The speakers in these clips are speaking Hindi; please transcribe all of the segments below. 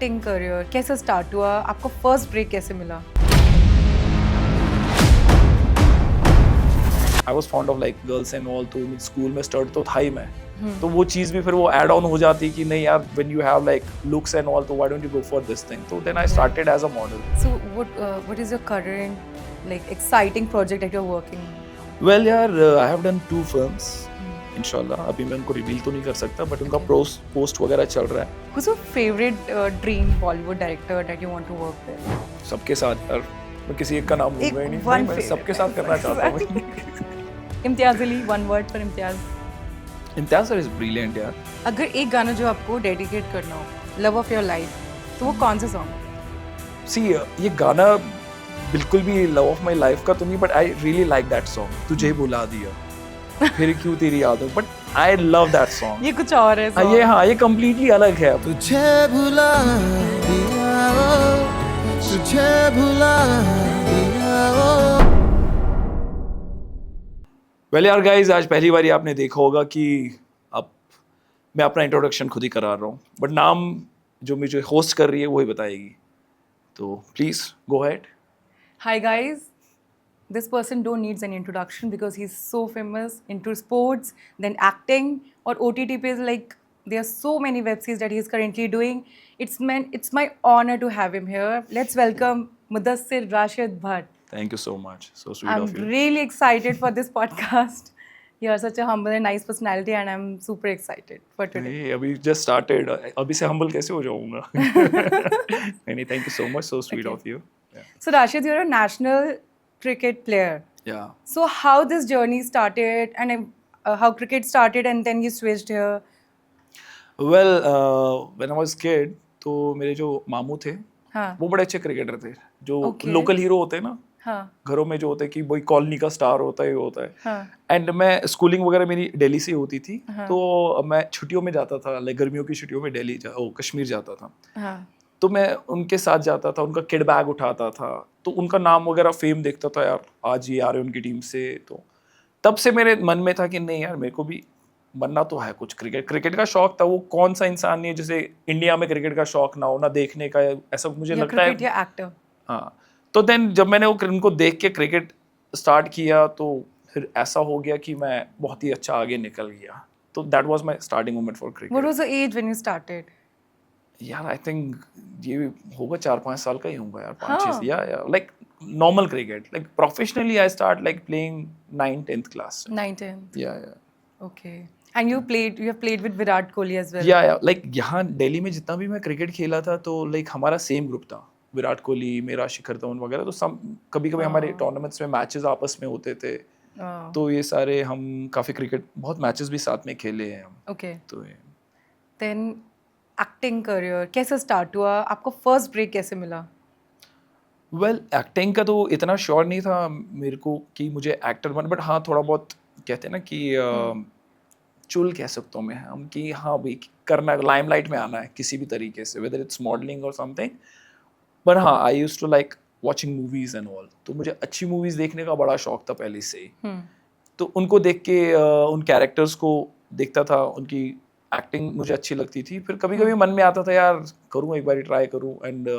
एक्टिंग करियर कैसे स्टार्ट हुआ, आपको फर्स्ट ब्रेक कैसे मिला? I was fond of like girls and all, तो स्कूल में स्टर्ट तो था ही मैं, तो वो चीज़ भी फिर वो एड ऑन हो जाती कि नहीं यार, when you have like looks and all, तो why don't you go for this thing, तो then I started as a model. So what is your current like exciting project that you're working on? Well यार, आई हैव डन 2 फिल्म्स इंशाल्लाह. अभी मैं उनको रिवील तो नहीं कर सकता, बट उनका पोस्ट वगैरह चल रहा है. Who's your favorite dream Bollywood director that you want to work with? सबके साथ यार, मैं किसी एक का नाम लूंगा ही नहीं, one मैं सबके favorite. साथ करना चाहता हूँ. Imtiaz Ali, one word for Imtiaz. Imtiaz sir is brilliant यार. अगर एक गाना जो आपको डेडिकेट करना हो, लव ऑफ योर लाइफ, तो वो कौन सा सॉन्ग? सी, ये गाना बिल्कुल भी लव ऑफ माई लाइफ का तो नहीं, but I really like that song. तुझे भुला दिया फिर क्यों तेरी यादों, but I love that song. ये कुछ और है song. ये कम्प्लीटली अलग है. तुझे भुला दिया ओ, तुझे भुला दिया ओ. वेल यार गाइज, आज पहली बार आपने देखा होगा कि अब मैं अपना इंट्रोडक्शन खुद ही करा रहा हूँ, बट नाम जो मुझे होस्ट कर रही है वो ही बताएगी, तो please go ahead. Hi guys, this person don't needs an introduction because he's so famous into sports, then acting or OTT pays. Like there are so many web series that he's currently doing. It's my honor to have him here. Let's welcome Mudassir Rashid Bhatt. Thank you so much. So sweet I'm of you. really excited for this podcast. You are such a humble and nice personality, and I'm super excited for today. नहीं, अभी जस्ट स्टार्टेड, अभी से हम्बल कैसे हो जाऊंगा. नहीं, thank you so much. So sweet of you. So Rashid, you're a national cricket player. Yeah. So how this journey started and how cricket started and then you switched here? Well, when I was kid, तो मेरे जो मामू थे हाँ वो बड़े अच्छे क्रिकेटर थे, जो Okay. लोकल हीरो होते हैं ना हाँ घरों में, जो होते हैं कि वही कॉलोनी का स्टार होता है, ये होता है. हाँ एंड मैं स्कूलिंग वगैरह मेरी दिल्ली से होती थी, हाँ. तो मैं छुट्टियों में जाता था, लाइक गर्मियों की छुट्टियों में कश्मीर जाता था, हाँ तो मैं उनके साथ जाता था, उनका किड बैग उठाता था, तो उनका नाम वगैरह फेम देखता था, यार आज ये आ रहे हैं उनकी टीम से. तो तब से मेरे मन में था कि नहीं यार, मेरे को भी बनना तो है कुछ. क्रिकेट का शौक था. वो कौन सा इंसान नहीं है जिसे इंडिया में क्रिकेट का शौक ना हो, ना देखने का, ऐसा मुझे लगता है. क्रिकेट या एक्टर? हाँ, तो देन जब मैंने उनको देख के क्रिकेट स्टार्ट किया, तो फिर ऐसा हो गया कि मैं बहुत ही अच्छा आगे निकल गया. तो that was my starting moment for What cricket. was the age when you started? यार आई थिंक ये होगा 4-5 साल का ही होगा यार, 5-6. हाँ. या like normal cricket, like professionally I start like playing 9th-10th class. 9th. या Okay. And you have played with Virat Kohli as well. या लाइक यहाँ दिल्ली में जितना भी मैं क्रिकेट खेला था, तो लाइक हमारा सेम ग्रुप था. विराट कोहली, मेरा शिखर धवन वगैरह, तो सब कभी कभी हमारे टूर्नामेंट्स में मैचेस आपस में होते थे, Oh. तो ये सारे हम काफ़ी क्रिकेट, बहुत मैचेस भी साथ में खेले हैं हम. Okay. तो ये Then एक्टिंग करियर कैसे स्टार्ट हुआ, आपको फर्स्ट ब्रेक कैसे मिला? वेल, एक्टिंग का तो इतना श्योर नहीं था मेरे को कि मुझे एक्टर बन, बट हाँ थोड़ा बहुत कहते हैं ना कि चुल कह सकता हूँ मैं हम, कि हाँ भाई करना, लाइमलाइट में आना है किसी भी तरीके से, वेदर इट्स मॉडलिंग और समथिंग. पर हाँ, I used to like watching movies and all, तो मुझे अच्छी मूवीज देखने का बड़ा शौक था पहले से ही. तो उनको देख के उन कैरेक्टर्स को देखता था, उनकी एक्टिंग मुझे अच्छी लगती थी. फिर कभी कभी मन में आता था यार करूँ, एक बार ट्राई करूँ. And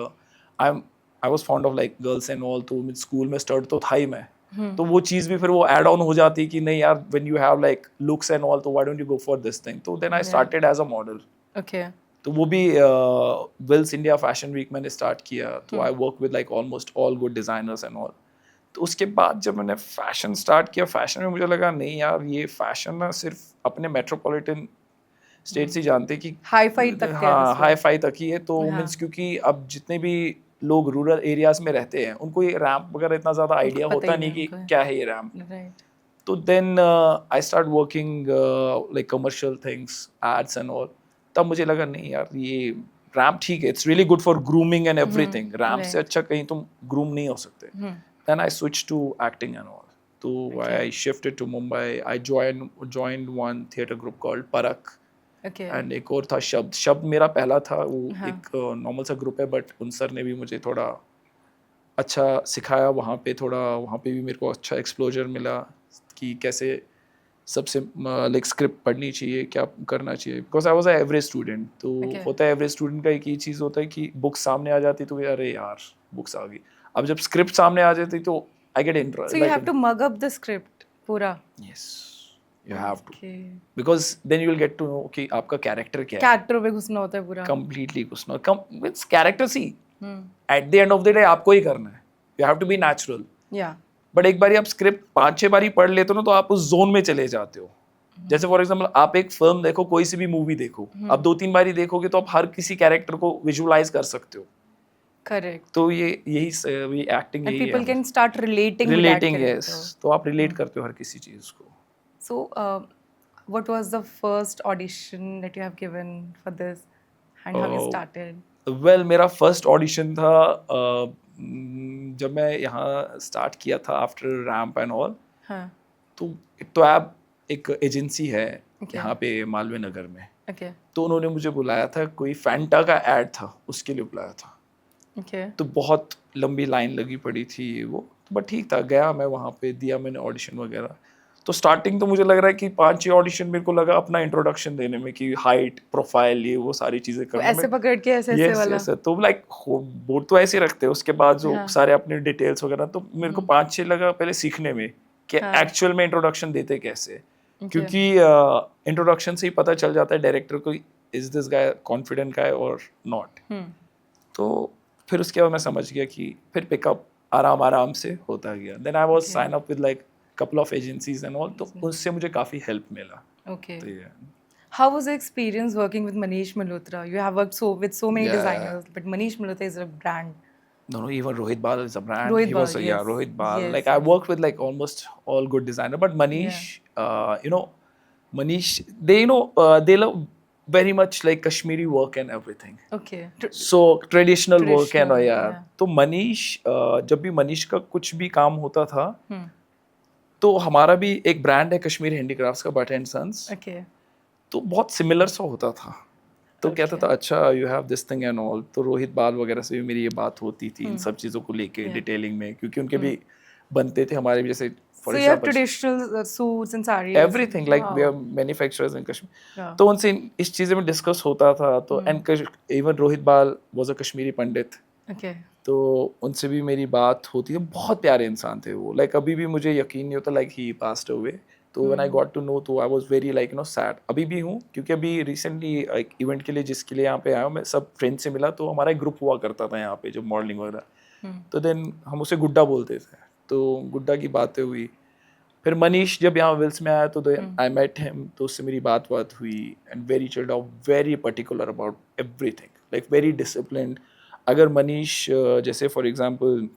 I was fond of like girls and all, तो स्कूल में स्टर्ट तो था ही मैं, तो वो चीज़ भी फिर वो एड ऑन हो जाती कि नहीं यार, when you have like looks and all, तो why don't you go for this thing, तो then I started as a model. Okay. तो वो भी विल्स इंडिया फैशन वीक मैंने स्टार्ट किया, तो I work with like almost all good designers and all. तो उसके बाद जब मैंने फैशन स्टार्ट किया, फैशन में मुझे लगा नहीं यार, ये फैशन ना सिर्फ अपने मेट्रोपॉलिटन स्टेट से जानते कि Hi-fi तक है हाँ, this हाई फाई तक ही है. तो हाँ. मीन्स क्योंकि अब जितने भी लोग रूरल एरियाज में रहते हैं, उनको ये रैम्प वगैरह इतना ज़्यादा आइडिया पता होता ही नहीं नहीं कि उनको. क्या है ये रैम्प. Right. तो then I start working like commercial things, ads and all. तब मुझे लगा नहीं यार, ये रैम्प ठीक है, it's really good for grooming and everything. Ramp से अच्छा कहीं तुम ग्रूम नहीं हो सकते. Then I switch to acting and all. तो I shifted to Mumbai. I joined one theatre group called Parak. Okay. And एक और था शब्द मेरा पहला था. वो एक नॉर्मल सा ग्रुप है, बट उन सर ने भी मुझे थोड़ा अच्छा सिखाया वहाँ पे. थोड़ा वहाँ पे भी मेरे को अच्छा एक्सप्लोजर मिला कि कैसे सबसे लाइक स्क्रिप्ट पढ़नी चाहिए, क्या करना चाहिए, because I was a average student. तो Okay. होता है एवरेज स्टूडेंट का एक ही चीज़ होता है कि बुक सामने आ जाती तो अरे यार बुक्स आ गई. अब जब स्क्रिप्ट सामने आ जाती तो I get interest. So you have to mug up the script पूरा. Yes you have to, Okay. Because then you will get to know कि आपका कैरेक्टर क्या है. Character में घुसना होता है पूरा. कंप्लीटली घुसना. It's character see Hmm. At the end of the day आपको ही करना है. You have to be natural. Yeah. But एक बारी आप स्क्रिप्ट 5-6 बारी पढ़ लेते हो ना तो आप उस जोन में चले जाते हो. जैसे फॉर एग्जांपल आप एक फिल्म देखो, कोई सी भी मूवी देखो, आप 2-3 बारी देखोगे तो आप हर किसी कैरेक्टर को विजुअलाइज कर सकते हो. Correct. तो ये एक्टिंग And यही people है. can start relating with that relating character. Yes, तो आप रिलेट करते हो हर किसी चीज को. So, what was the first audition that you have given for this, and how you Oh. started? Well मेरा फर्स्ट ऑडिशन था जब मैं यहाँ स्टार्ट किया था after ramp and all. Huh. तो ऐप एक एजेंसी है Okay. यहाँ पे मालवीय नगर में. Okay. तो उन्होंने मुझे बुलाया था, कोई फैंटा का ऐड था उसके लिए बुलाया था. Okay. तो बहुत लंबी लाइन लगी पड़ी थी वो, बट ठीक था, गया मैं वहाँ पे, दिया मैंने ऑडिशन वगैरह. तो स्टार्टिंग तो मुझे लग रहा है कि 5-6 ऑडिशन मेरे को लगा अपना इंट्रोडक्शन देने में कि हाइट प्रोफाइल ये वो सारी चीजें करने ऐसे में. पकड़ के ऐसे Yes, वाला. yes, तो लाइक बोर्ड तो ऐसे ही रखते हैं, उसके बाद जो हाँ. सारे अपने डिटेल्स वगैरह. तो मेरे को 5-6 लगा पहले सीखने में कि हाँ. एक्चुअल में इंट्रोडक्शन देते कैसे. Okay. क्योंकि इंट्रोडक्शन से ही पता चल जाता है डायरेक्टर को इज दिस गाय कॉन्फिडेंट गाय और नॉट. तो फिर उसके बाद मैं समझ गया कि फिर पिकअप आराम आराम से होता गया. Then I was sign up with like couple of agencies and all, तो उससे मुझे काफ़ी हेल्प मिला. Okay. तो ये How was the experience working with Manish Malhotra? You have worked with so many Yeah. designers, but Manish Malhotra is a brand. No, even Rohit Bal is a brand. Rohit He was Bal, yeah, yes. Rohit Bal. Yes, Like I worked with like almost all good designer, but Manish, Manish, they they love very much like Kashmiri work and everything. Okay. So traditional work and Traditional, yeah. yeah. तो मनीष जब भी मनीष का कुछ भी काम होता था Hmm. तो हमारा भी एक ब्रांड है कश्मीर हैंडीक्राफ्ट्स का, बट एंड सन्स. Okay. तो बहुत सिमिलर सा होता था. तो कहता था अच्छा you have this thing and all. तो रोहित बाल वगैरह से भी मेरी ये बात होती थी इन सब चीज़ों को लेके डिटेलिंग में, क्योंकि उनके भी बनते थे हमारे भी, जैसे So for you have example traditional suits and sarees. Everything like we are manufacturers in Kashmir. Yeah. तो उनसे इस चीज़ें में डिस्कस होता था. तो एंड इवन रोहित बाल was a Kashmiri Pandit. Okay. तो उनसे भी मेरी बात होती है. बहुत प्यारे इंसान थे वो. लाइक अभी भी मुझे यकीन नहीं होता लाइक ही पास्ड अवे. तो when I got to know तो I was very like sad. अभी भी हूँ, क्योंकि अभी रिसेंटली एक इवेंट के लिए जिसके लिए यहाँ पे आया हूँ, मैं सब फ्रेंड से मिला. तो हमारा एक ग्रुप हुआ करता था यहाँ पे जब मॉडलिंग वगैरह. तो देन हम उसे गुड्डा बोलते थे. तो गुड्डा की बातें हुई. फिर मनीष जब यहाँ विल्स में आया तो आई मेट हिम. तो उससे मेरी बात हुई and very chilled out, very particular about everything, like very disciplined. अगर मनीष जैसे फॉर एग्जांपल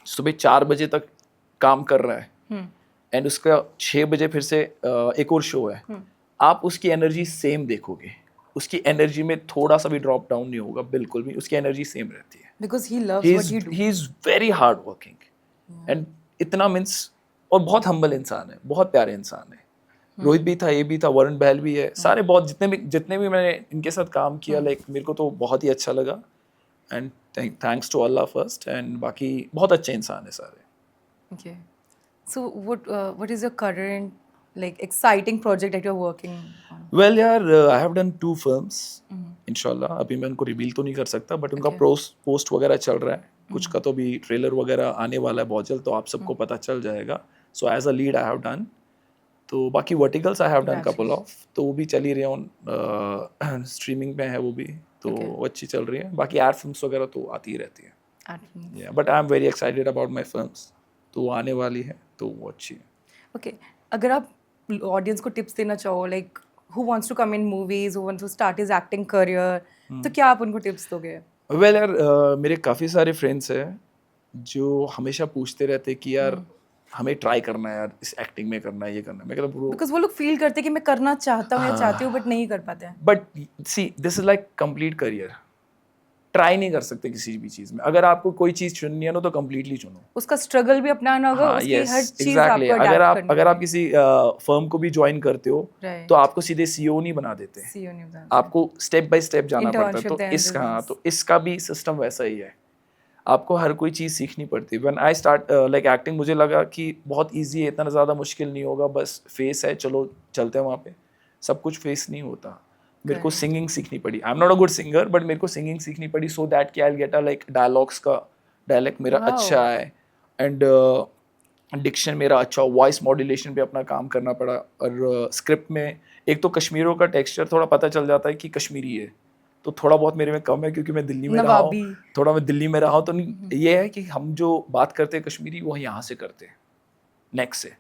सुबह 4 बजे तक काम कर रहा है एंड उसका 6 बजे फिर से एक और शो है, आप उसकी एनर्जी सेम देखोगे. उसकी एनर्जी में थोड़ा सा भी ड्रॉप डाउन नहीं होगा, बिल्कुल भी. उसकी एनर्जी सेम रहती है. Because he loves what you do. He is very hard working and इतना मीन्स, और बहुत हम्बल इंसान है, बहुत प्यारे इंसान है. रोहित भी था, ये भी था, वरुण बहल भी है. सारे बहुत जितने भी मैंने इनके साथ काम किया, लाइक मेरे को तो बहुत ही अच्छा लगा. And thanks to Allah first. And बाकी बहुत अच्छे इंसान है सारे. Okay. So what is your current like exciting project that you're working on? Well यार आई हैव डन 2 फिल्म्स इंशाल्लाह. अभी मैं उनको रिवील तो नहीं कर सकता, बट उनका पोस्ट वगैरह चल रहा है. कुछ का तो भी ट्रेलर वगैरह आने वाला है बहुत जल्द, तो आप सबको पता चल जाएगा. So as a lead I have done. तो बाकी verticals I have done couple of. तो वो भी चल ही रही है, स्ट्रीमिंग पे है वो भी. तो वो अच्छी चल रही है. बाकी एड फिल्म्स वगैरह तो आती ही रहती है. But I am very excited about my films. तो वो आने वाली है, तो वो अच्छी है. Okay. अगर आप ऑडियंस को टिप्स देना चाहो, like who wants to come in movies, who wants to start his acting career, तो क्या आप उनको टिप्स दोगे? वेल यार मेरे काफ़ी सारे फ्रेंड्स हैं जो हमेशा पूछते रहते कि यार हमें ट्राई करना है यार, इस एक्टिंग में करना है, ये करना है. मैं कहता ब्रो, Because वो लोग फील करते हैं कि मैं करना चाहता हूँ या चाहती हूँ, बट नहीं कर पाते हैं. But see this is like complete career. Try नहीं कर सकते किसी भी चीज़ में. अगर आपको कोई चीज़ चुननी है ना तो कम्प्लीटली चुनो. उसका स्ट्रगल भी अपनाना होगा, हाँ, उसकी yes, हर चीज exactly. आपको अगर आप किसी फर्म को भी ज्वाइन करते हो, Right. तो आपको सीधे सीईओ नहीं बना देते. CEO नहीं बताते. आपको स्टेप बाय स्टेप जाना पड़ता है. Internship तो then इसका business. तो इसका भी सिस्टम वैसा ही है. आपको हर कोई चीज़ सीखनी पड़ती है. When I start like acting, मुझे लगा कि बहुत ईजी है, इतना ज़्यादा मुश्किल नहीं होगा, बस फेस है, चलो चलते हैं वहाँ पे. सब कुछ फेस नहीं होता. मेरे को सिंगिंग सीखनी पड़ी. I am not a good singer, but मेरे को सिंगिंग सीखनी पड़ी सो दैट कि I will get a like dialogues का डायलेक्ट मेरा Wow. अच्छा है, एंड डिक्शन मेरा अच्छा, वॉइस मॉड्यूलेशन पे अपना काम करना पड़ा. और स्क्रिप्ट में एक तो कश्मीरों का टेक्सचर थोड़ा पता चल जाता है कि कश्मीरी है, तो थोड़ा बहुत मेरे में कम है क्योंकि मैं दिल्ली में रहा हूँ. नवाबी. थोड़ा मैं दिल्ली में रहा हूँ, तो ये है कि हम जो बात करते हैं कश्मीरी, वो यहाँ से करते हैं, नेक से.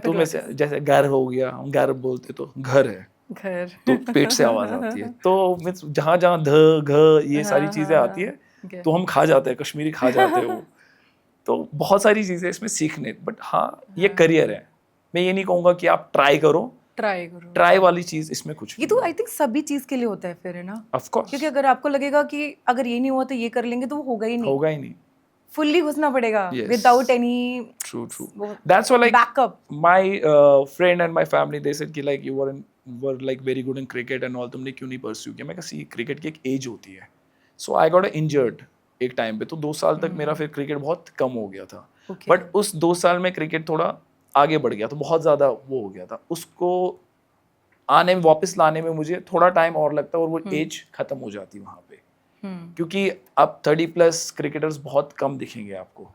तो मैं जैसे घर हो गया, हम घर बोलते तो घर है, घर. तो पेट से आवाज आती है. तो मीन्स जहाँ जहाँ ध घ ये सारी चीजें आती है, Okay. तो हम खा जाते हैं, कश्मीरी खा जाते हैं वो. तो बहुत सारी चीजें इसमें सीखने. बट हाँ, ये करियर है. मैं ये नहीं कहूँगा कि आप ट्राई करो. ट्राई करो. ट्राई वाली चीज इसमें कुछ ये तो आई थिंक सभी चीज के लिए होता है फिर, है ना? ऑफ कोर्स क्योंकि अगर आपको लगेगा कि अगर ये नहीं हुआ तो ये कर लेंगे, तो वो होगा ही नहीं. होगा ही नहीं. फुल्ली घुसना पड़ेगा Yes. Without any True. That's why like backup. my friend and my family, they said कि like you were like very good in cricket and all, तुमने क्यों नहीं pursue किया? मैं कहा सी क्रिकेट की एक एज होती है. So I got injured एक टाइम पे, तो 2 साल तक मेरा फिर क्रिकेट बहुत कम हो गया था. Okay. बट उस 2 साल में क्रिकेट थोड़ा आगे बढ़ गया, तो बहुत ज़्यादा वो हो गया था. उसको आने में, वापस लाने में मुझे थोड़ा टाइम और लगता, और वो एज खत्म हो जाती वहाँ पे. क्योंकि अब 30+ क्रिकेटर्स बहुत कम दिखेंगे आपको.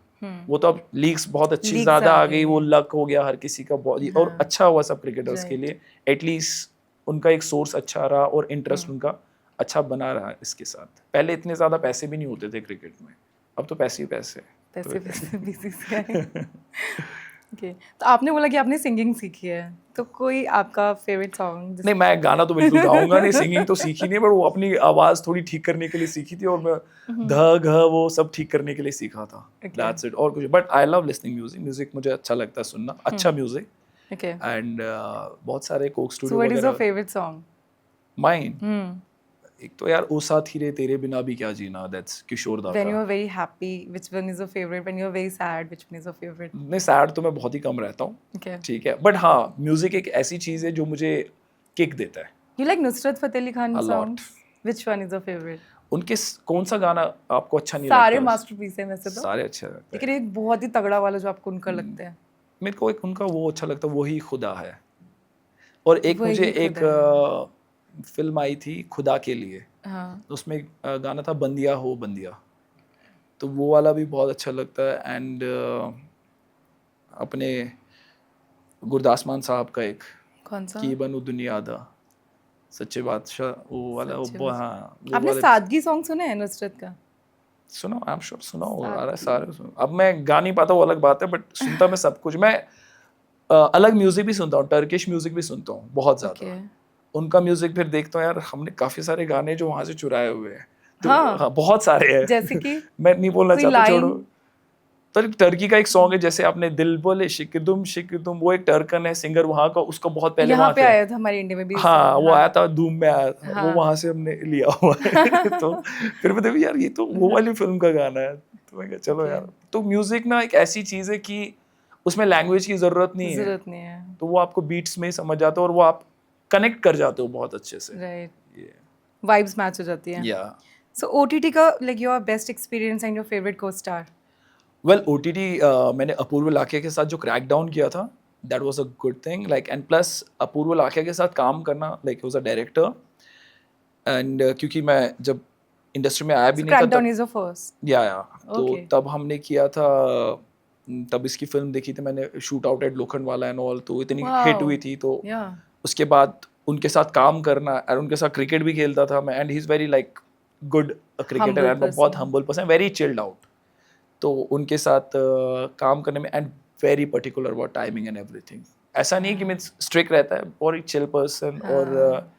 वो तो अब लीग्स बहुत अच्छी Leagues ज़्यादा आ आ गई, वो लक हो गया हर किसी का बहुत. और अच्छा हुआ सब क्रिकेटर्स के लिए, एटलीस्ट उनका एक सोर्स अच्छा रहा और इंटरेस्ट उनका अच्छा बना रहा है इसके साथ. पहले इतने ज़्यादा पैसे भी नहीं होते थे क्रिकेट में, अब तो पैसे ही पैसे. पैसे बीसीसीआई. ओके, तो आपने बोला कि आपने सिंगिंग सीखी है, तो कोई आपका फेवरेट सॉन्ग? नहीं, मैं गाना तो बिल्कुल गाऊंगा नहीं, सिंगिंग तो सीखी नहीं, पर वो अपनी आवाज़ थोड़ी ठीक करने के लिए सीखी थी, और मैं ध घ वो सब ठीक करने के लिए सीखा था. That's it. और कुछ. But I love listening music. Music मुझे अच्छा लगता है सुनना, अच्छा म्यूजिक. ओके, एंड बहुत सारे coke so studio what is your वगैरह. Favourite song? माइन एक तो यार ओ साथ ही रे तेरे बिना भी क्या जीना, दैट्स किशोर दा When you का. are very happy, which one is your favorite? When you are very sad, which one is your favorite? मैं सैड तो मैं बहुत ही कम रहता हूँ, Okay. ठीक है. बट हाँ, म्यूजिक एक ऐसी चीज़ है जो मुझे किक देता है. You like Nusrat Fateh Ali Khan A lot. songs? Which one is your favorite? उनके कौन सा गाना आपको अच्छा नहीं सारे लगता? मास्टरपीस हैं वैसे तो, सारे अच्छे लगते हैं. लेकिन एक बहुत ही तगड़ा वाला जो आपको उनका लगता है. मेरे को एक उनका वो अच्छा लगता है, वही खुदा है. और एक वही मुझे खुदा एक फिल्म आई थी खुदा के लिए, हाँ. उसमें एक गाना था बंदिया हो बंदिया, तो वो वाला भी बहुत अच्छा लगता है. एंड अपने गुरदास मान साहब का एक कौन सा? की बनू दुनिया दा, सच्चे बादशाह, वो वाला वो, हाँ वो आपने वाले सादगी सॉन्ग सुना है नुसरत का? सुनो. आई एम श्योर सुना होगा. अरे सारे सुनो. अब मैं गा नहीं पाता, वो अलग बात है, बट सुनता मैं सब कुछ. मैं अलग म्यूजिक भी सुनता हूँ, टर्किश म्यूजिक भी सुनता हूँ बहुत ज़्यादा. Okay. उनका म्यूजिक फिर देखता हूँ यार, हमने काफ़ी सारे गाने जो वहाँ से चुराए हुए हैं. तो हाँ. बहुत सारे हैं. जैसे कि मैं नहीं बोलना कोई चाहता, line? छोड़ो. तो टर्की का एक सॉन्ग है, जैसे आपने दिल बोले शिकदुम शिकदुम, वो एक टर्कन है सिंगर वहाँ का, उसका बहुत पहले यहाँ वहाँ पे आया था हमारे इंडिया में भी. हाँ वो आया था, धूम में आया था. हाँ. वो वहाँ से हमने लिया हुआ है. तो फिर मैं देखा यार ये तो वो वाली फिल्म का गाना है, तो मैं कहा चलो यार. तो म्यूजिक ना एक ऐसी चीज़ है कि उसमें लैंग्वेज की ज़रूरत नहीं है, जरूरत नहीं है. तो वो आपको बीट्स में ही समझ जाता है, और वो आप कनेक्ट कर जाते हो बहुत अच्छे से. राइट. वाइब्स मैच हो जाती हैं. या सो ओटीटी का like your best experience and your favourite को स्टार? वेल ओटीटी मैंने अपूर्व लाखिया के साथ जो क्रैक डाउन किया था, that was a good thing. Like and plus Apurva Lakhia के साथ काम करना, like he was a director. And क्योंकि मैं जब इंडस्ट्री में आया भी नहीं था, क्रैकडाउन इज योर फर्स्ट. या तो Okay. तब हमने किया था, तब इसकी फिल्म देखी थी मैंने, शूट आउट एट लोखंड वाला एंड ऑल, तो इतनी Wow. हिट हुई थी. तो या उसके बाद उनके साथ काम करना, और उनके साथ क्रिकेट भी खेलता था मैं. And he is very like good cricketer, Humble and बहुत person. Humble person, very chilled out. तो उनके साथ काम करने में, and very particular about timing and everything. ऐसा नहीं है कि मीन्स स्ट्रिक्ट रहता है, और एक चिल पर्सन. और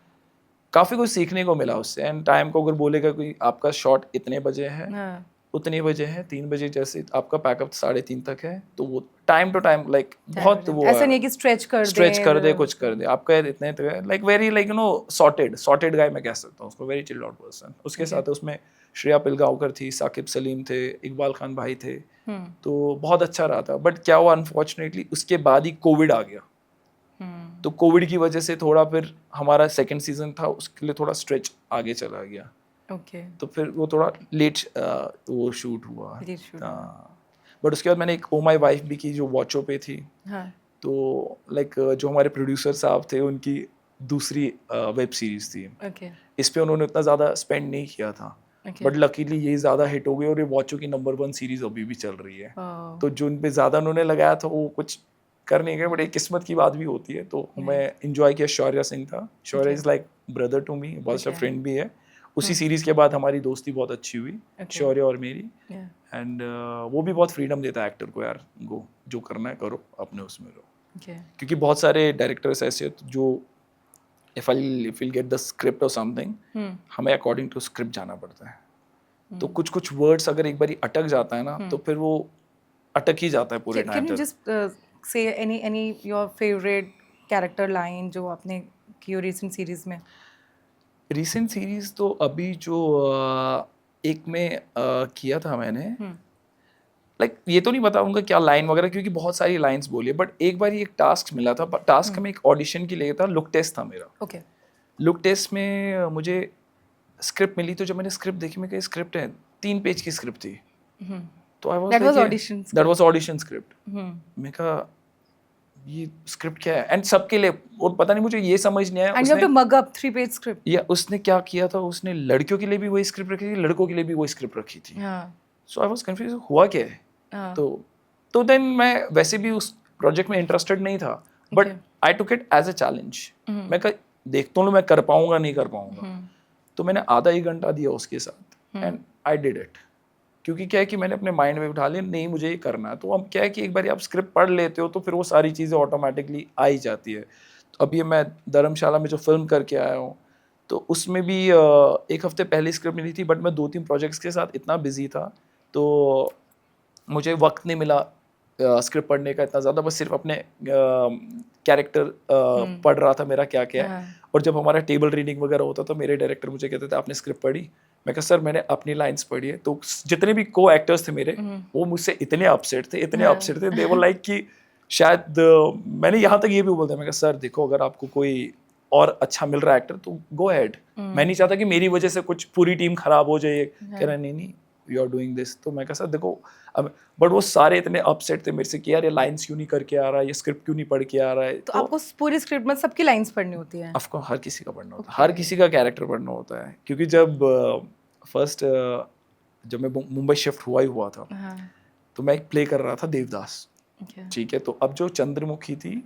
काफ़ी कुछ सीखने को मिला उससे. एंड टाइम को अगर बोलेगा कोई आपका शॉट इतने बजे है, उतने बजे है, 3 बजे जैसे आपका पैकअप 3:30 तक है, तो वो टाइम टू टाइम लाइक बहुत वो ऐसा नहीं कि स्ट्रेच कर दे कुछ कर दे. आपका इतने तक like very like you know sorted guy मैं कह सकता हूँ उसको, वेरी चिल्ड आउट पर्सन. उसके साथ उसमें श्रेया पिलगांवकर थी, साकिब सलीम थे, इकबाल खान भाई थे. तो बहुत अच्छा रहा था. बट क्या हुआ अनफॉर्चुनेटली उसके बाद ही कोविड आ गया. तो कोविड की वजह से थोड़ा फिर हमारा सेकंड सीजन था, उसके लिए थोड़ा स्ट्रेच आगे चला गया. ओके, तो फिर वो थोड़ा लेट वो शूट हुआ। Late shoot हाँ, बट उसके बाद मैंने एक ओ माई वाइफ भी की जो वॉचो पे थी। हाँ, तो लाइक जो हमारे प्रोड्यूसर साहब थे उनकी दूसरी वेब सीरीज थी। ओके, इस पे उन्होंने उतना ज़्यादा स्पेंड नहीं किया था, ओके, बट लकीली ये ज़्यादा हिट हो गई और ये वॉचो की नंबर 1 सीरीज अभी भी चल रही है। ओह, तो जो उन पे ज़्यादा उन्होंने लगाया था वो कुछ कर नहीं गए, बट एक किस्मत की बात भी होती है। तो मैं इंजॉय किया। शौर्य सिंह था। Shaurya is like brother to me, बहुत Okay. फ्रेंड भी है। उसी सीरीज के बाद हमारी दोस्ती बहुत अच्छी हुई, Okay. शौर्य और मेरी। yeah, एंड वो भी बहुत फ्रीडम देता है एक्टर को, यार गो जो करना है करो, अपने उसमें रहो। okay, क्योंकि बहुत सारे डायरेक्टर्स ऐसे हैं जो if will get the script और समथिंग, हमें अकॉर्डिंग टू स्क्रिप्ट जाना पड़ता है। तो कुछ कुछ वर्ड्स अगर एक बारी अटक जाता है ना, तो फिर वो अटक ही जाता है पूरे Can टाइम you तक। just say any your favorite character line जो आपने की हो recent series में? रिसेंट सीरीज तो अभी जो एक में किया था मैंने, लाइक ये तो नहीं बताऊंगा क्या लाइन वगैरह, क्योंकि बहुत सारी लाइंस बोली है, बट एक बार एक टास्क मिला था। टास्क में एक ऑडिशन के लिए था, लुक टेस्ट था मेरा। Okay, लुक टेस्ट में मुझे स्क्रिप्ट मिली, तो जब मैंने स्क्रिप्ट देखी, मैं कहा स्क्रिप्ट है, 3 पेज की स्क्रिप्ट थी। तो आई That was audition script. That was audition script. मैं कहा ये स्क्रिप्ट क्या है, एंड सबके लिए। और पता नहीं मुझे ये समझ नहीं आया and you have to उसने, mug up 3-page script. या उसने क्या किया था, उसने लड़कियों के लिए भी वही स्क्रिप्ट रखी थी, लड़कों के लिए भी वही स्क्रिप्ट रखी थी। हाँ, सो आई वाज कंफ्यूज, हुआ क्या है। हाँ, तो देन मैं वैसे भी उस प्रोजेक्ट में इंटरेस्टेड नहीं था, but I took it as a challenge. मैं कहा देख तो लूं मैं कर पाऊंगा नहीं कर पाऊंगा। तो मैंने आधा ही घंटा दिया उसके साथ, एंड आई डिड इट। क्योंकि क्या है कि मैंने अपने माइंड में उठा लिया नहीं मुझे ये करना है। तो अब क्या है कि एक बार आप स्क्रिप्ट पढ़ लेते हो तो फिर वो सारी चीज़ें ऑटोमेटिकली आ ही जाती है। तो अभी मैं धर्मशाला में जो फिल्म करके आया हूँ, तो उसमें भी 1 हफ्ते पहले स्क्रिप्ट मिली थी, बट मैं 2-3 प्रोजेक्ट्स के साथ इतना बिजी था, तो मुझे वक्त नहीं मिला स्क्रिप्ट पढ़ने का इतना ज़्यादा। बस सिर्फ अपने कैरेक्टर पढ़ रहा था मेरा क्या क्या है। और जब हमारा टेबल रीडिंग वगैरह होता था, मेरे डायरेक्टर मुझे कहते थे आपने स्क्रिप्ट पढ़ी? मैं कहा सर मैंने अपनी लाइंस पढ़ी है। तो जितने भी को एक्टर्स थे मेरे, वो मुझसे इतने अपसेट थे, दे वर लाइक कि शायद मैंने यहाँ तक ये भी बोलता, मैं कहा सर देखो अगर आपको कोई और अच्छा मिल रहा है एक्टर तो गो अहेड। मैं नहीं चाहता कि मेरी वजह से कुछ पूरी टीम खराब हो जाए। कह रहा नहीं यू आर डूइंग दिस। तो मैं कहा सर देखो अब, बट वो सारे इतने अपसेट थे मेरे से कि यार ये लाइंस क्यों नहीं करके आ रहा है, ये स्क्रिप्ट क्यों नहीं पढ़ के आ रहा है। तो आपको पूरी स्क्रिप्ट में सबकी लाइंस पढ़नी होती है? ऑफ कोर्स हर किसी का पढ़ना होता है, हर किसी का कैरेक्टर पढ़ना होता है। क्योंकि जब फर्स्ट जब मैं मुंबई शिफ्ट हुआ था, हाँ, तो मैं एक प्ले कर रहा था देवदास। okay, ठीक है, तो अब जो चंद्रमुखी थी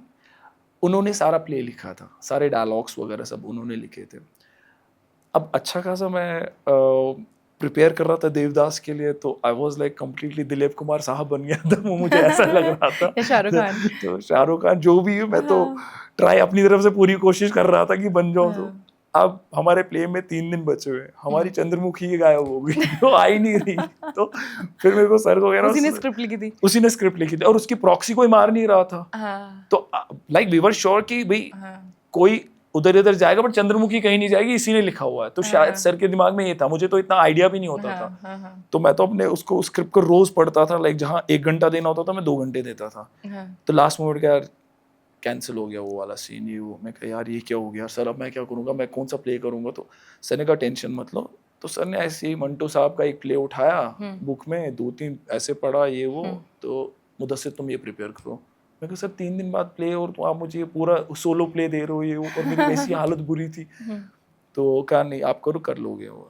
उन्होंने सारा प्ले लिखा था, सारे डायलॉग्स वगैरह सब उन्होंने लिखे थे। अब अच्छा खासा मैं प्रिपेयर कर रहा था देवदास के लिए, तो I was like completely Dilip Kumar साहब बन गया था। वो मुझे ऐसा लग रहा था या शाहरुख खान? तो शाहरुख खान जो भी है, मैं तो ट्राई अपनी तरफ से पूरी कोशिश कर रहा था कि बन जाऊं। तो अब हमारे प्ले में 3 दिन बचे हुए, हमारी चंद्रमुखी ही गायब हो गई, तो आ ही नहीं रही। तो फिर मेरे को सर को कहना, उसी ने स्क्रिप्ट लिखी थी? उसी ने स्क्रिप्ट लिखी थी, और उसकी प्रॉक्सी कोई मार नहीं रहा था। हाँ, तो लाइक वी वर श्योर कि भाई कोई उधर इधर जाएगा, बट चंद्रमुखी कहीं नहीं जाएगी, इसी ने लिखा हुआ है। तो शायद सर के दिमाग में ये था, मुझे तो इतना आइडिया भी नहीं होता था। तो मैं तो अपने उसको स्क्रिप्ट को रोज पढ़ता था, लाइक जहाँ 1 घंटा देना होता था मैं 2 घंटे देता था। तो लास्ट मोमेंट का यार कैंसिल हो गया वो वाला सीन, ये वो। मैं कहा यार ये क्या हो गया सर, अब मैं क्या करूँगा, मैं कौन सा प्ले करूँगा। तो सर ने कहा टेंशन मत लो। तो सर ने ऐसे ही मंटो साहब का एक प्ले उठाया बुक में, 2-3 ऐसे पढ़ा ये वो, तो मुदस्सिर तुम ये प्रिपेयर करो। मैं कहा सर 3 दिन बाद प्ले, और तो आप मुझे पूरा सोलो प्ले दे रहे हो ये वो, और मेरी वैसी हालत बुरी थी। तो कहा नहीं आप करो, कर लोगे वो।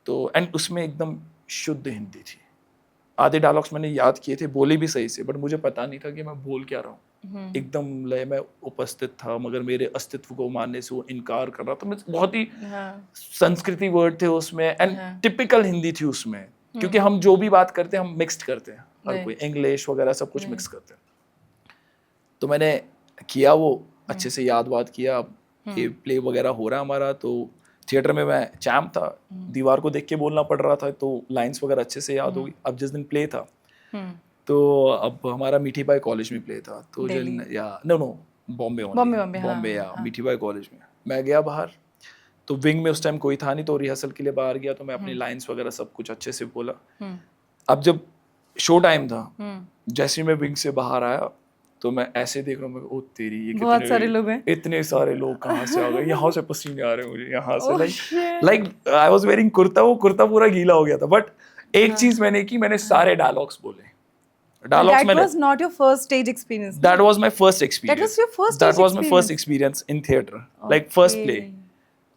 तो एंड उसमें एकदम शुद्ध हिंदी थी, आधे डायलॉग्स मैंने याद किए थे, बोले भी सही से, बट मुझे पता नहीं था कि मैं बोल क्या रहा हूँ। एकदम लय में उपस्थित था, मगर मेरे अस्तित्व को मानने से वो इनकार कर रहा था। मैं बहुत ही संस्कृति वर्ड थे उसमें, एंड टिपिकल हिंदी थी उसमें। क्योंकि हम जो भी बात करते हैं हम मिक्स्ड करते हैं, हर कोई इंग्लिश वगैरह सब कुछ मिक्स करते हैं। तो मैंने किया वो अच्छे से याद वाद किया। ये प्ले वगैरह हो रहा है हमारा, तो थिएटर में मैं चैम्प था, दीवार को देख के बोलना पड़ रहा था, तो लाइंस वगैरह अच्छे से याद हो गई। अब जिस दिन प्ले था, तो अब हमारा मीठी बाई कॉलेज में प्ले था, तो बॉम्बे या मीठी बाई कॉलेज में मैं गया बाहर। तो विंग में उस टाइम कोई था नहीं, तो रिहर्सल के लिए बाहर गया, तो मैं अपनी लाइंस वगैरह सब कुछ अच्छे से बोला। अब जब शो टाइम था, जैसे ही मैं विंग से बाहर आया, तो मैं ऐसे देख रहा हूँ, मैं ओ तेरी ये बहुत कितने सारे लोग हैं। इतने सारे लोग कहाँ से आ गए, यहाँ से पसीने आ रहे हैं मुझे, यहाँ से Oh, shit. Like I was wearing kurta, वो कुर्ता पूरा गीला हो गया था। बट एक चीज मैंने की, मैंने सारे डायलॉग्स बोले। डायलॉग्स That मैंने, was not your first stage experience. that was my first experience. That was your first That stage was my first experience in theater, like first play.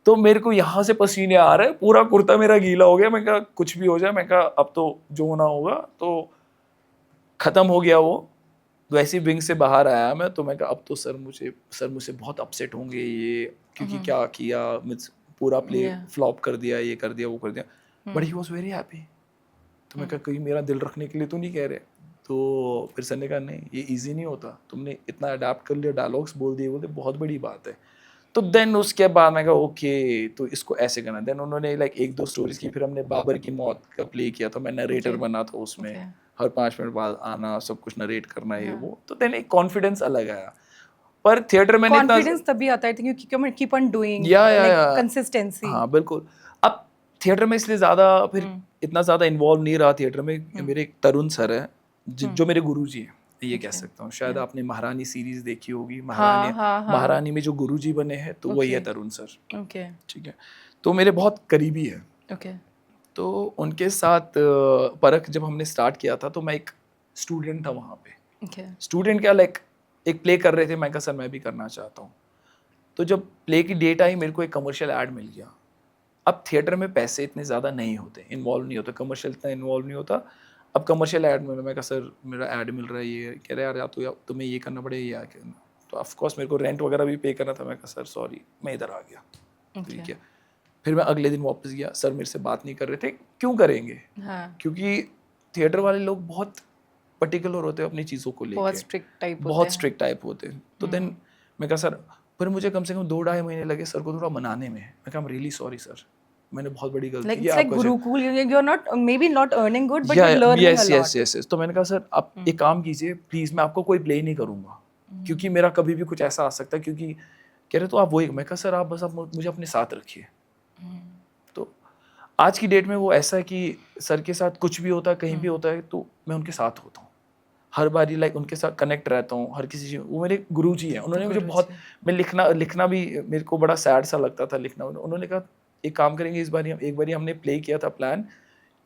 तो मेरे को यहाँ से पसीने आ रहे हैं, पूरा कुर्ता मेरा गीला हो गया। मैं कहा कुछ भी हो जाए, मैं कहा अब तो जो होना होगा। तो खत्म हो गया वो, वैसी विंग से बाहर आया मैं, तो मैं कहा अब तो सर मुझसे बहुत अपसेट होंगे ये, क्योंकि क्या किया, पूरा प्ले फ्लॉप कर दिया, ये कर दिया, वो कर दिया। But he was very happy. तो मैं कहा कहीं मेरा दिल रखने के लिए तो नहीं कह रहे। तो फिर सर ने कहा नहीं, ये इजी नहीं होता, तुमने इतना अडेप्ट कर लिया, डायलॉग्स बोल दिए, बोलते बहुत बड़ी बात है। तो देन उसके बाद मैं कहा ओके, तो इसको ऐसे करना। देन उन्होंने लाइक 1-2 स्टोरीज की, फिर हमने बाबर की मौत का प्ले किया था, मैं नरेटर बना था उसमें, हर 5 मिनट बाद आना, सब कुछ नरेट करना, ये वो। तो देन एक कॉन्फिडेंस अलग आया। पर थिएटर में कॉन्फिडेंस तभी आता है क्योंकि कीप ऑन डूइंग, कंसिस्टेंसी। हाँ बिल्कुल। अब थिएटर में इसलिए ज़्यादा फिर इतना ज़्यादा इन्वॉल्व नहीं रहा थिएटर में। मेरे एक तरुण सर है, जो मेरे गुरुजी हैं, ये कह सकता हूँ। शायद आपने महारानी सीरीज देखी होगी, महारानी में जो गुरुजी बने हैं, तो वही है तरुण सर। ठीक है, तो मेरे बहुत करीबी है। तो उनके साथ परख जब हमने स्टार्ट किया था, तो मैं एक स्टूडेंट था वहाँ पे। स्टूडेंट क्या, लाइक एक प्ले कर रहे थे, मैं कहा सर मैं भी करना चाहता हूँ। तो जब प्ले की डेट आई, मेरे को एक कमर्शियल ऐड मिल गया। अब थिएटर में पैसे इतने ज़्यादा नहीं होते, इन्वॉल्व नहीं होते, कमर्शियल इतना इन्वॉल्व नहीं होता। अब कमर्शियल ऐड में मैं कहा सर मेरा ऐड मिल रहा है, ये कह रहे यार, या तो तुम्हें ये करना पड़ेगा या करना। तो ऑफकोर्स मेरे को रेंट वगैरह भी पे करना था। मैं कहा सर सॉरी, मैं इधर आ गया। ठीक है, फिर मैं अगले दिन वापस गया। सर मेरे से बात नहीं कर रहे थे, क्यों करेंगे? क्योंकि थिएटर वाले लोग बहुत पर्टिकुलर होते हैं अपनी चीज़ों को लेकर, बहुत स्ट्रिक्ट टाइप होते हैं। तो देन मैं कहा सर, फिर मुझे कम से कम 2-2.5 महीने लगे सर को थोड़ा मनाने में। मैं कहा रियली सॉरी सर, मैंने बहुत बड़ी गलती की। like Gurukul, you're not maybe not earning good but you're learning a lot. yes. तो मैंने कहा सर आप एक काम कीजिए प्लीज, मैं आपको कोई प्ले नहीं करूंगा, क्योंकि मेरा कभी भी कुछ ऐसा आ सकता है। क्योंकि कह रहे तो आप वही। मैं कहा सर आप बस आप मुझे अपने साथ रखिए। तो आज की डेट में वो ऐसा है कि सर के साथ कुछ भी होता है, कहीं भी होता है, तो मैं उनके साथ होता हूँ हर बारी, लाइक उनके साथ कनेक्ट रहता हूँ हर किसी चीज़। वो मेरे गुरुजी हैं, उन्होंने मुझे बहुत, मैं लिखना भी मेरे को बड़ा सैड सा लगता था लिखना। उन्होंने कहा एक काम करेंगे, इस बार एक बारी हमने प्ले किया था प्लान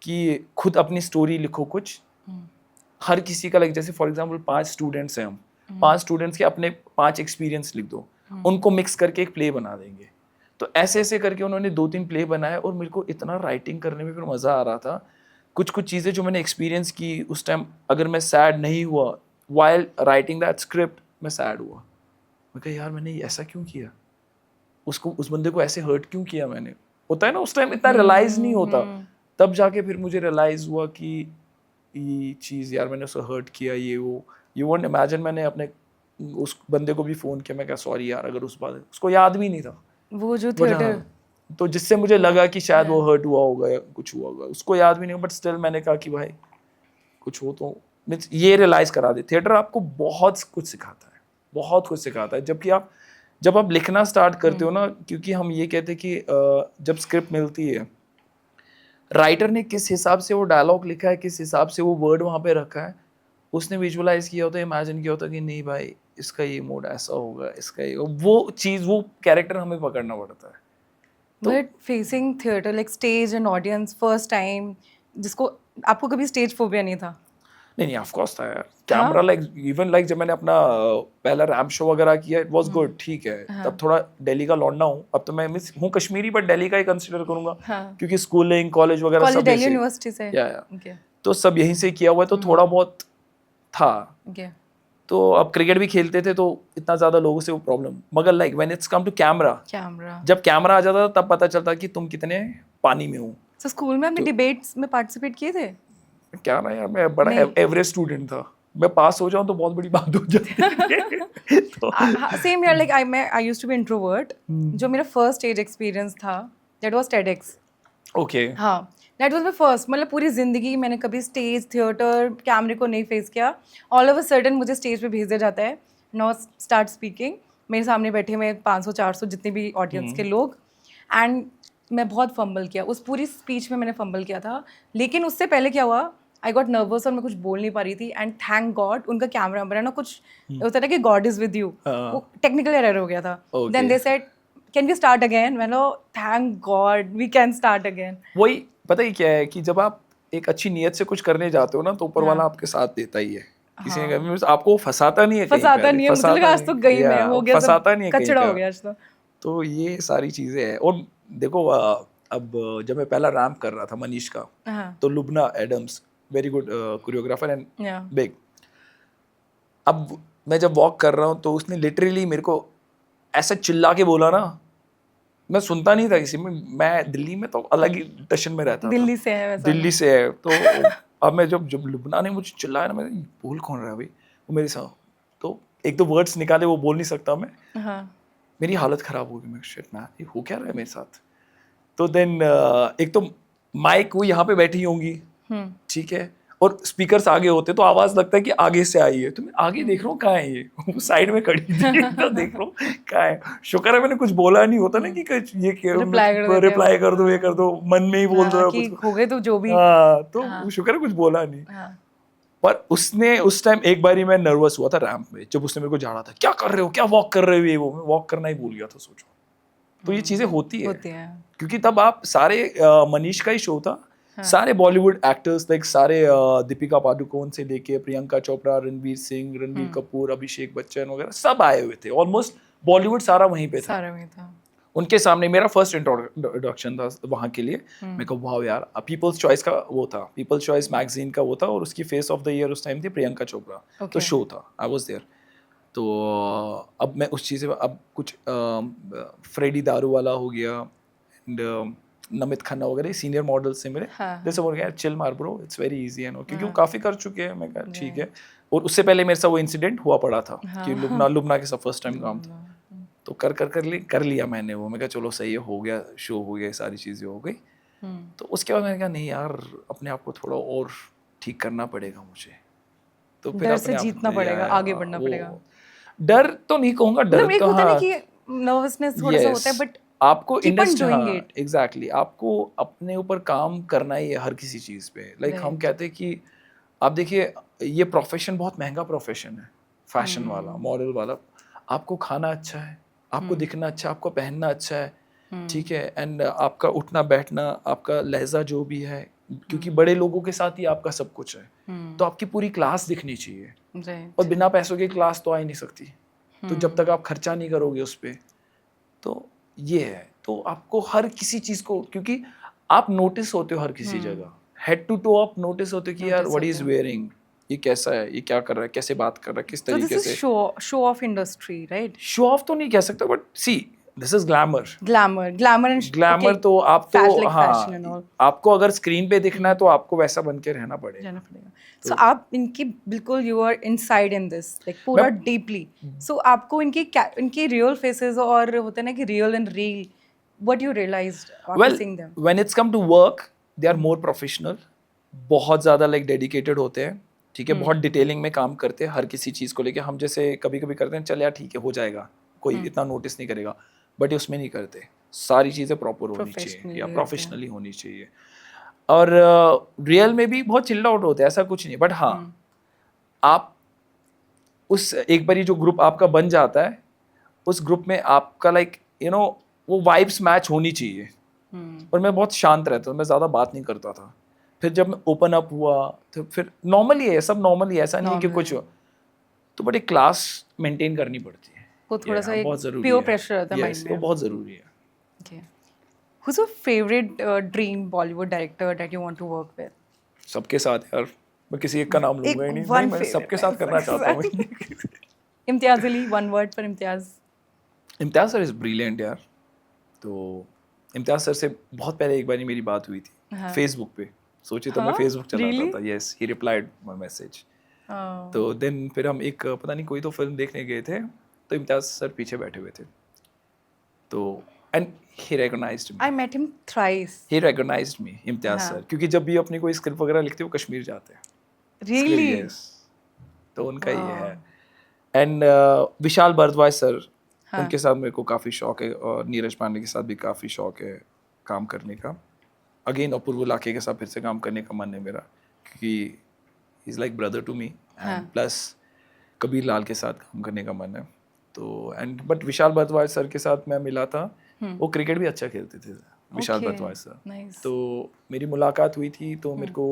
कि खुद अपनी स्टोरी लिखो कुछ, हर किसी का, लाइक जैसे फॉर एग्जांपल 5 स्टूडेंट्स हैं हम, 5 स्टूडेंट्स के अपने 5 एक्सपीरियंस लिख दो, उनको मिक्स करके एक प्ले बना देंगे। तो ऐसे करके उन्होंने 2-3 प्ले बनाए, और मेरे को इतना राइटिंग करने में फिर मज़ा आ रहा था। कुछ चीज़ें जो मैंने एक्सपीरियंस की उस टाइम, अगर मैं सैड नहीं हुआ वाइल राइटिंग दैट स्क्रिप्ट, मैं सैड हुआ। मैं कहा यार मैंने ऐसा क्यों किया, उसको, उस बंदे को ऐसे हर्ट क्यों किया मैंने। होता है ना उस टाइम इतना रियलाइज नहीं होता, तब जाके फिर मुझे रियलाइज हुआ कि ये चीज़ यार मैंने उसको हर्ट किया, ये वो। यू वोंट इमेजिन, मैंने अपने उस बंदे को भी फ़ोन किया, मैं कहा सॉरी यार, अगर उस बात, उसको याद भी नहीं था वो जो थिएटर, तो जिससे मुझे लगा कि शायद वो हर्ट हुआ होगा या कुछ हुआ होगा, उसको याद भी नहीं। बट स्टिल मैंने कहा कि भाई कुछ हो तो मीन्स ये रियलाइज करा दे। थिएटर आपको बहुत कुछ सिखाता है, बहुत कुछ सिखाता है। जबकि जब आप लिखना स्टार्ट करते हो ना, क्योंकि हम ये कहते हैं कि जब स्क्रिप्ट मिलती है, राइटर ने किस हिसाब से वो डायलॉग लिखा है, किस हिसाब से वो वर्ड वहाँ पे रखा है, उसने विजुअलाइज किया होता है, इमेजिन किया होता है कि नहीं भाई इसका ये मोड ऐसा होगा, इसका ये, वो चीज़, वो कैरेक्टर हमें पकड़ना पड़ता है। But facing theatre like stage and audience first time, जिसको आपको कभी स्टेज फोबिया नहीं था? नहीं ऑफ कोर्स था यार। कैमरा लाइक इवन लाइक जब मैंने अपना पहला रैम्प शो वगैरह किया, इट वाज गुड, ठीक है। तब थोड़ा दिल्ली का लौंडा हूँ, अब तो मैं मिस हूँ कश्मीरी, बट दिल्ली का ही कंसीडर करूंगा, क्योंकि स्कूलिंग कॉलेज वगैरह सब दिल्ली यूनिवर्सिटी से, तो सब यहीं से किया हुआ है, तो थोड़ा बहुत था। तो अब क्रिकेट भी खेलते थे, तो इतना ज्यादा लोगों से वो प्रॉब्लम, मगर like when it's come to camera, जब कैमरा आ जाता तब पता चलता कि तुम कितने पानी में हो। तो स्कूल में आपने डिबेट्स में पार्टिसिपेट किए थे? क्या ना यार, मैं बड़ा एवरेज स्टूडेंट था, मैं पास हो जाऊं तो बहुत बड़ी बात हो जाती है। तो सेम यार, like I used to be introvert. जो मेरा फर्स्ट स्टेज एक्सपीरियंस था दैट वाज TEDx। ओके, हाँ, दैट वाज माय फर्स्ट, मतलब पूरी ज़िंदगी मैंने कभी स्टेज, थिएटर, कैमरे को नहीं फेस किया। ऑल ऑफ अ सडन मुझे स्टेज पे भेज दिया जाता है, नाउ स्टार्ट स्पीकिंग। मेरे सामने बैठे हुए 500-400 जितने भी ऑडियंस के लोग, एंड मैं बहुत फंबल किया उस पूरी स्पीच में, मैंने फंबल किया था। लेकिन उससे पहले क्या हुआ, आई गॉट नर्वस और मैं कुछ बोल नहीं पा रही थी एंड थैंक गॉड उनका कैमरा नंबर है ना कुछ होता है ना कि गॉड इज विद यू, वो टेक्निकल एरर हो गया था. Okay. Then they said can we start again, मैंने thank god we can start again. वही पता ही क्या है कि जब आप एक अच्छी नियत से कुछ करने जाते हो ना तो ऊपर वाला आपके साथ देता ही है. किसी ने कहा आपको फंसाता नहीं है, फंसाता नहीं है, मुझे लगा आज तो गई मैं, हो गया फंसाता नहीं है, कचड़ा हो गया आज तो. तो ये सारी चीजें हैं. और देखो अब जब मैं पहला रैम्प कर रहा था मनीष का, तो Lubna Adams very good choreographer and big. अब मैं जब वॉक कर रहा हूँ तो उसने लिटरली मेरे को ऐसा चिल्ला के बोला ना, मैं सुनता नहीं था किसी में. मैं दिल्ली में तो अलग ही टशन में रहता था. दिल्ली से है वैसा. दिल्ली से है तो अब मैं जब लुबना ने मुझे चिल्लाया ना, मैं बोल कौन रहा है भाई, वो मेरे साथ. तो एक दो वर्ड्स निकाले, वो बोल नहीं सकता मैं. मेरी हालत खराब हो गई. मैं शिट मैन, ये हो क्या रहा है मेरे साथ. तो देन एक तो माइक वो यहाँ पे बैठी होंगी, ठीक है, और स्पीकर्स आगे होते तो आवाज लगता है कि आगे से आई है. तो मैं आगे देख रहा हूँ कहाँ है ये, साइड में खड़ी थी तो देख रहा हूँ कहाँ है. शुक्र है मैंने कुछ बोला नहीं. होता ना कि ये रिप्लाई कर दो, ये कर दो, मन में ही बोल दो हो गए तो जो भी. हाँ, तो शुक्र है कुछ बोला नहीं. पर उसने उस टाइम एक बारी मैं नर्वस हुआ था रैम्प में, जब उसने मेरे को झाड़ा था, क्या कर रहे हो, क्या वॉक कर रहे हो, ये वो. मैं वॉक करना ही भूल गया था. सोचो, तो ये चीजें होती है क्योंकि तब आप सारे मनीष का ही शो था. सारे बॉलीवुड एक्टर्स लाइक सारे दीपिका पादुकोण से लेके प्रियंका चोपड़ा, रणवीर सिंह, रणवीर कपूर, अभिषेक बच्चन वगैरह सब आए हुए थे. ऑलमोस्ट बॉलीवुड सारा वहीं पे था. उनके सामने मेरा फर्स्ट इंट्रोडक्शन था वहाँ के लिए. मैं कहा वाह यार. पीपल्स चॉइस का वो था, पीपल्स चॉइस मैगजीन का वो था, और उसकी फेस ऑफ द ईयर उस टाइम थी प्रियंका चोपड़ा. तो शो था, आई वाज देयर. तो अब मैं उस चीज़ से अब कुछ फ्रेडी दारूवाला हो गया एंड नमित खन्ना वगैरह सीनियर मॉडल्स से मेरे जैसे बोल गया चिल मार ब्रो, इट्स वेरी इजी है, क्योंकि वो काफ़ी कर चुके हैं. मैं कहा ठीक है. और उससे पहले मेरे साथ वो इंसिडेंट हुआ पड़ा था कि लुबना के साथ फर्स्ट टाइम काम था. तो कर लिया मैंने वो. मैं कहा चलो सही है, हो गया, शो हो गया, सारी चीज़ें हो गई. तो उसके बाद मैंने कहा नहीं यार, अपने आप को थोड़ा और ठीक करना पड़ेगा मुझे. तो फिर डर से जीतना पड़ेगा, आगे बढ़ना पड़ेगा. डर तो नहीं कहूँगा, डर तो हाँ, नर्वसनेस थोड़ा सा होता है, बट आपको इंडस्ट्री एग्जैक्टली आपको अपने ऊपर काम करना ही है हर किसी चीज़ पे. लाइक हम कहते हैं कि आप देखिए ये प्रोफेशन बहुत महंगा प्रोफेशन है, फैशन वाला, मॉडल वाला. आपको खाना अच्छा है, आपको दिखना अच्छा, आपको पहनना अच्छा है, ठीक है, एंड आपका उठना बैठना, आपका लहजा जो भी है, क्योंकि बड़े लोगों के साथ ही आपका सब कुछ है. तो आपकी पूरी क्लास दिखनी चाहिए. और बिना पैसों की क्लास तो आ ही नहीं सकती. तो जब तक आप खर्चा नहीं करोगे उस पर, तो ये है. तो आपको हर किसी चीज़ को, क्योंकि आप नोटिस होते हो हर किसी जगह, हेड टू टो आप नोटिस होते हो कि यार व्हाट इज वेयरिंग, ये कैसा है, ये क्या कर रहा है, कैसे बात कर रहा है, किस तरीके से. Show off industry, right? Show off तो नहीं कह सकता, but see this is glamour. Glamour तो आप तो हाँ, आपको अगर स्क्रीन पे दिखना है तो आपको वैसा बन के रहना पड़ेगा. सो आप इनकी बिल्कुल you are inside in this, like पूरा डीपली. सो आपको इनकी रियल फेसेस और होता है ना कि real and reel, what you realised after seeing them? When it's come to work they are more professional. बहुत ज़्यादा लाइक डेडिकेटेड होते हैं, ठीक है, बहुत डिटेलिंग में काम करते हैं हर किसी चीज़ को लेके. हम जैसे कभी कभी करते हैं, चल यार ठीक है हो जाएगा, कोई इतना नोटिस नहीं करेगा, बट उसमें नहीं करते. सारी चीज़ें प्रॉपर होनी चाहिए या प्रोफेशनली होनी चाहिए. और रियल में भी बहुत चिल्ड आउट होते हैं, ऐसा कुछ नहीं. बट हाँ, आप उस एक बारी जो ग्रुप आपका बन जाता है, उस ग्रुप में आपका लाइक यू नो वो वाइब्स मैच होनी चाहिए. और मैं बहुत शांत रहता था, मैं ज़्यादा बात नहीं करता था. फिर जब मैं ओपन अप हुआ तो फिर नॉर्मली है, सब नॉर्मली है, ऐसा नहीं कि कुछ. तो बट एक क्लास मेंटेन करनी पड़ती है, वो थोड़ा सा एक बहुत जरूरी प्योर प्रेशर रहता है माइंड में. वो बहुत ज़रूरी है. Okay. Who's your favorite dream Bollywood director that you want to work with? सबके साथ यार, मैं किसी एक का नाम लूंगा ही नहीं. मैं सबके साथ करना चाहता हूँ. Imtiaz Ali, one word for Imtiaz. Imtiaz sir is brilliant यार. तो इम्तियाज सर से बहुत पहले एक बार मेरी बात हुई थी फेसबुक पे. सोचिए तब मैं फेसबुक चलाता था. Yes, he replied my message. तो देन फिर हम एक पता नहीं कोई तो फिल्म देखने गए थे, तो इम्तियाज सर पीछे बैठे हुए थे. तो and he recognized me. I met him thrice. He recognized me, Imtiaz sir, क्योंकि जब भी अपनी कोई स्क्रिप्ट वगैरह लिखते हैं वो कश्मीर जाते हैं. Really? Yes. तो उनका ये है. एंड विशाल भारद्वाज सर, उनके साथ मेरे को काफ़ी शौक है, और नीरज पांडे के साथ भी काफ़ी शौक है काम करने का. अगेन अपूर्व लाखे के साथ फिर से काम करने का मन है मेरा. कि is like brother to me and plus Kabir Lal के साथ काम करने का मन है तो and but Vishal Bharadwaj sir के साथ मैं मिला था वो क्रिकेट भी अच्छा खेलते थे विशाल भारद्वाज सर Nice. तो मेरी मुलाकात हुई थी तो मेरे को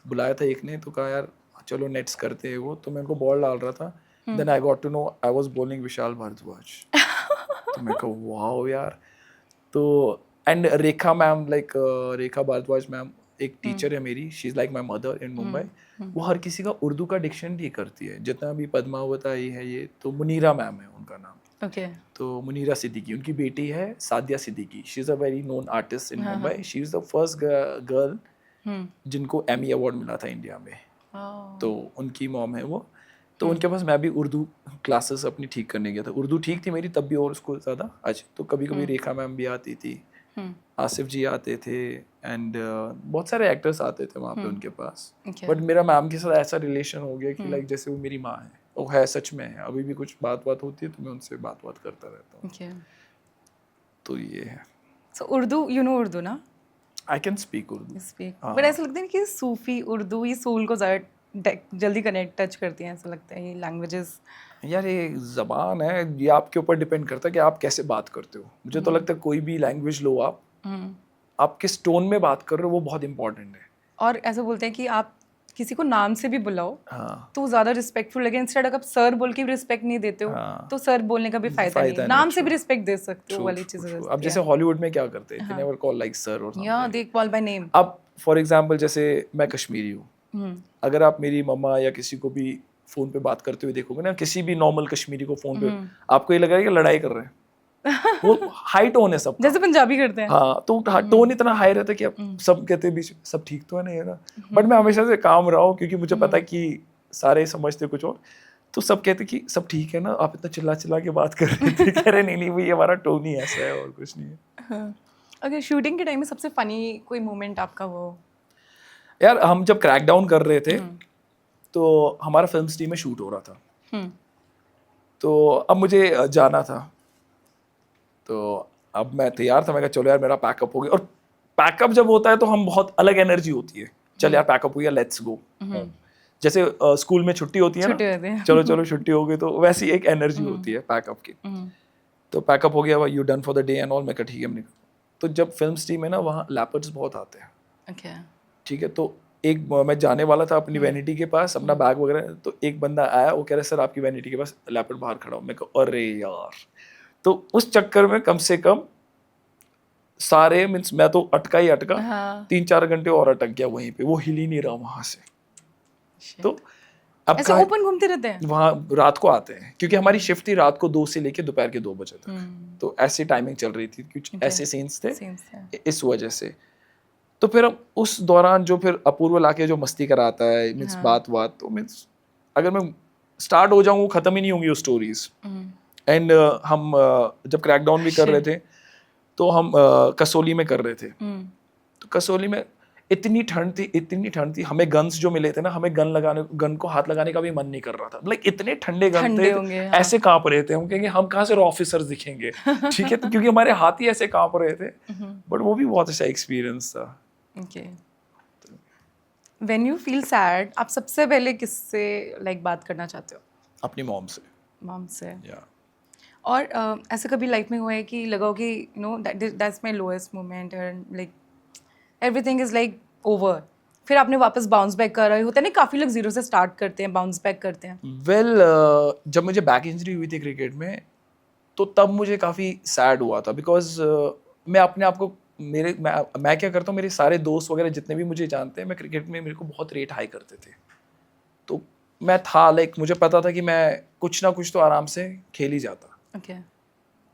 बुलाया था एक ने तो कहा यार चलो नेट्स करते हैं वो तो मैं उनको बॉल डाल रहा था then I got to know I was bowling Vishal Bharadwaj तो मैं कहा वाओ यार तो and Rekha ma'am like Rekha Bharadwaj ma'am एक टीचर है मेरी she is like my mother in Mumbai वो हर किसी का उर्दू का डिक्शनरी करती है जितना भी पद्मावत आई है ये तो मुनीरा मैम है उनका नाम Okay. तो मुनीरा सिद्दीकी उनकी बेटी है Sadia Siddiqui she is a very known artist in Mumbai she is the first girl जिनको एमी अवार्ड मिला था इंडिया में Oh. तो उनकी मॉम है वो तो उनके पास मैं भी उर्दू क्लासेस अपनी ठीक करने गया था उर्दू ठीक थी मेरी तब भी और उसको ज़्यादा आज तो कभी कभी रेखा मैम भी आती थी आसिफ जी आते थे एंड बहुत सारे एक्टर्स आते थे वहाँ पे उनके पास Okay. बट मेरा मैम के साथ ऐसा रिलेशन हो गया कि लाइक जैसे वो मेरी माँ है वो है सच में है अभी भी कुछ बात होती है तो मैं उनसे बात करता रहता हूँ Okay. तो ये है So Urdu, you know Urdu ना? I can speak Urdu You speak. But ऐसा लगता है कि सूफी उर्दू ये सोल को ज़्यादा जल्दी कनेक्ट टच करती हैं ऐसा लगता है ये लैंग्वेजेस. यार ये ज़बान है ये आपके ऊपर डिपेंड करता है कि आप कैसे बात करते हो मुझे तो लगता है कोई भी लैंग्वेज लो आप किस टोन में बात कर रहे हो वो बहुत इंपॉर्टेंट है और ऐसा बोलते हैं कि आप किसी को नाम से भी बुलाओ हाँ तो ज़्यादा रिस्पेक्टफुल लगे इंस्टेड अगर आप सर बोल के भी रिस्पेक्ट नहीं देते हो तो सर बोलने का भी फायदा नहीं नाम से भी रिस्पेक्ट दे सकते हो वाली चीज़ें. अब जैसे हॉलीवुड में क्या करते हैं they never call like sir और या दे कॉल बाय नेम. अब फॉर एग्जांपल जैसे मैं कश्मीरी हूँ अगर आप मेरी मम्मा या किसी को भी फोन पे बात करते हुए देखोगे ना किसी भी नॉर्मल कश्मीरी को फोन पे आपको ये लगेगा कि लड़ाई कर रहे हैं वो हाई टोन है सब जैसे पंजाबी करते हैं. हाँ तो टोन इतना हाई रहता है कि अब सब कहते हैं बीच सब ठीक तो है नहीं है ना बट मैं हमेशा से काम रहा हूँ क्योंकि मुझे पता है कि सारे समझते कुछ और तो सब कहते कि सब ठीक है ना आप इतना चिल्ला के बात कर रहे थे कह रहे नहीं भाई हमारा टोन ही ऐसा है और कुछ नहीं है. अगर शूटिंग के टाइम में सबसे फनी कोई मोमेंट आपका वो. यार हम जब क्रैकडाउन कर रहे थे तो हमारा फिल्म सिटी में शूट हो रहा था तो अब मुझे जाना था तो अब मैं तैयार था मैं कहा चलो यार मेरा पैकअप हो गया और पैकअप जब होता है तो हम बहुत अलग एनर्जी होती है चल यार पैकअप हो गया लेट्स गो जैसे स्कूल में छुट्टी होती है ना चलो छुट्टी हो गई तो वैसी एक एनर्जी होती है पैकअप की तो पैकअप हो गया you done for the day and all मैं कहा ठीक है हमने तो जब फिल्म सिटी में ना वहाँ लैपर्ड्स बहुत आते हैं ठीक है तो एक मैं जाने वाला था अपनी वैनिटी के पास अपना बैग वगैरह तो एक बंदा आया वो कह रहा है सर आपकी वैनिटी के पास लैपर्ड बाहर खड़ा हो मैं कहा अरे यार तो उस चक्कर में कम से कम सारे मीन्स मैं तो अटका 3-4 घंटे और अटक गया वहीं पे वो हिल ही नहीं रहा वहां से तो अब ऐसे ओपन घूमते रहते हैं वहाँ रात को आते हैं क्योंकि हमारी शिफ्ट थी रात को 2 से लेके दोपहर के 2 बजे तक तो ऐसी टाइमिंग चल रही थी कुछ ऐसे सीन्स थे इस वजह से तो फिर अब उस दौरान जो फिर अपूर्व लाके जो मस्ती कराता है मीन्स बात तो मीन्स अगर मैं स्टार्ट हो जाऊँ खत्म ही नहीं होंगी वो स्टोरीज एंड हम जब क्रैकडाउन भी कर रहे थे तो हम कसौली में कर रहे थे तो कसौली में इतनी ठंड थी हमें गन्स जो मिले थे ना हमें गन को हाथ लगाने का भी मन नहीं कर रहा था लाइक इतने ठंडे गन थे ऐसे कांप रहे थे हम कहेंगे हम कहाँ से ऑफिसर्स दिखेंगे ठीक है तो क्योंकि हमारे हाथ ही ऐसे कांप रहे थे बट वो भी बहुत अच्छा एक्सपीरियंस था. When you feel sad, आप सबसे पहले किससे लाइक बात करना चाहते हो? अपनी मॉम से. Yeah. और ऐसा कभी लाइफ में हुआ है कि लगा हो कि you know that's my lowest moment and like everything is like over फिर आपने वापस बाउंस बैक कर रहे होते हैं ना काफ़ी लोग जीरो से स्टार्ट करते हैं बाउंस बैक करते हैं. जब मुझे बैक इंजरी हुई थी क्रिकेट में तो तब मुझे काफ़ी सैड हुआ था बिकॉज मैं अपने आप को मैं क्या करता हूँ मेरे सारे दोस्त वगैरह जितने भी मुझे जानते हैं मैं क्रिकेट में मेरे को बहुत रेट हाई करते थे तो मैं था लाइक मुझे पता था कि मैं कुछ ना कुछ तो आराम से खेल ही जाता.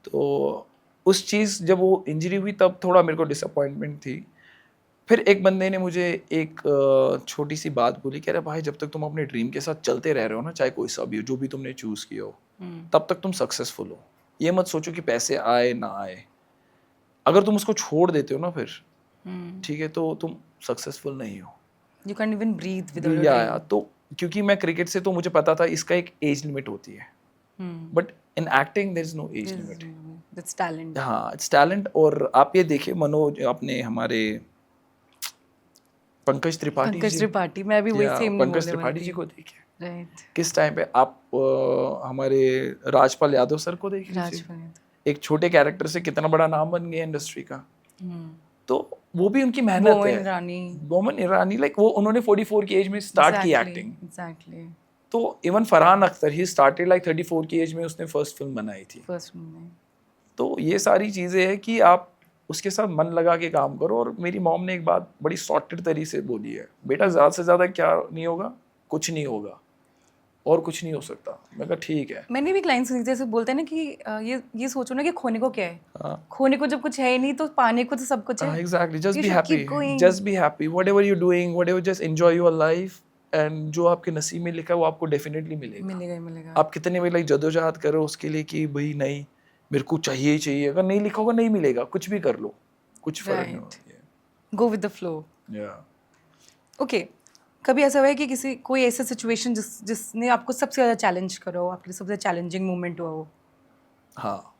तो उस चीज़ जब वो इंजरी हुई तब थोड़ा मेरे को डिसअपॉइंटमेंट थी. फिर एक बंदे ने मुझे एक छोटी सी बात बोली कह रहे भाई जब तक तुम अपने ड्रीम के साथ चलते रह रहे हो ना चाहे कोई सा भी हो जो भी तुमने चूज़ किया हो तब तक तुम सक्सेसफुल हो. ये मत सोचो कि पैसे आए ना आए अगर तुम उसको छोड़ देते हो ना फिर ठीक है तो तुम सक्सेसफुल नहीं हो. You can't even breathe without your dream. तो क्योंकि मैं क्रिकेट से तो मुझे पता था इसका एक एज लिमिट होती है but in acting there is no age limit. That's talent. हाँ इट्स टैलेंट. और आप ये देखिए मनोज अपने हमारे पंकज त्रिपाठी पंकज जी, त्रिपाठी, मैं भी वही या सेम नहीं पंकज बोलने त्रिपाठी वाली जी थी। को देखे राइट, किस टाइम पे आप हमारे राजपाल यादव सर को देख लीजिए, राजपाल। एक छोटे कैरेक्टर से कितना बड़ा नाम बन गया इंडस्ट्री का। हम्म, तो वो भी उनकी मेहनत बोमन है। ईरानी। बोमन ईरानी लाइक वो उन्होंने 44 की एज में स्टार्ट की एग्जैक्टली, एक्टिंग। एग्जैक्टली। तो even Farhan Akhtar he started like 34 की एज में उसने फर्स्ट फिल्म बनाई थी। फर्स्ट में। तो ये सारी चीज़ें हैं कि आप उसके साथ मन लगा के काम करो। और मेरी मॉम ने एक बात बड़ी सॉर्टेड तरीके से बोली है, बेटा ज़्यादा से ज़्यादा क्या नहीं होगा, कुछ नहीं होगा और कुछ नहीं हो सकता। मैं कहा ठीक है। मैंने भी क्लाइंट्स जैसे बोलते हैं ना कि ये सोचो ना कि खोने को क्या है। हाँ खोने को जब कुछ है ही नहीं तो पाने को तो सब कुछ है। Exactly, just You be should happy, keep going. Just be happy whatever you doing, whatever, just enjoy your life. And जो आपके नसीब में लिखा है वो आपको डेफिनेटली मिलेगा। मिलेगा ही मिलेगा। आप कितने भी लाइक जदोजहद करो उसके लिए कि भाई नहीं मेरे को चाहिए ही चाहिए, अगर नहीं लिखा होगा नहीं मिलेगा, कुछ भी कर लो, कुछ फर्क नहीं Right. होगा। Go with the flow. या ओके, कभी ऐसा हुआ है कि किसी कोई ऐसा सिचुएशन जिसने आपको सबसे ज़्यादा चैलेंज करा हो, आपके लिए सबसे चैलेंजिंग मोमेंट हुआ हो? हाँ,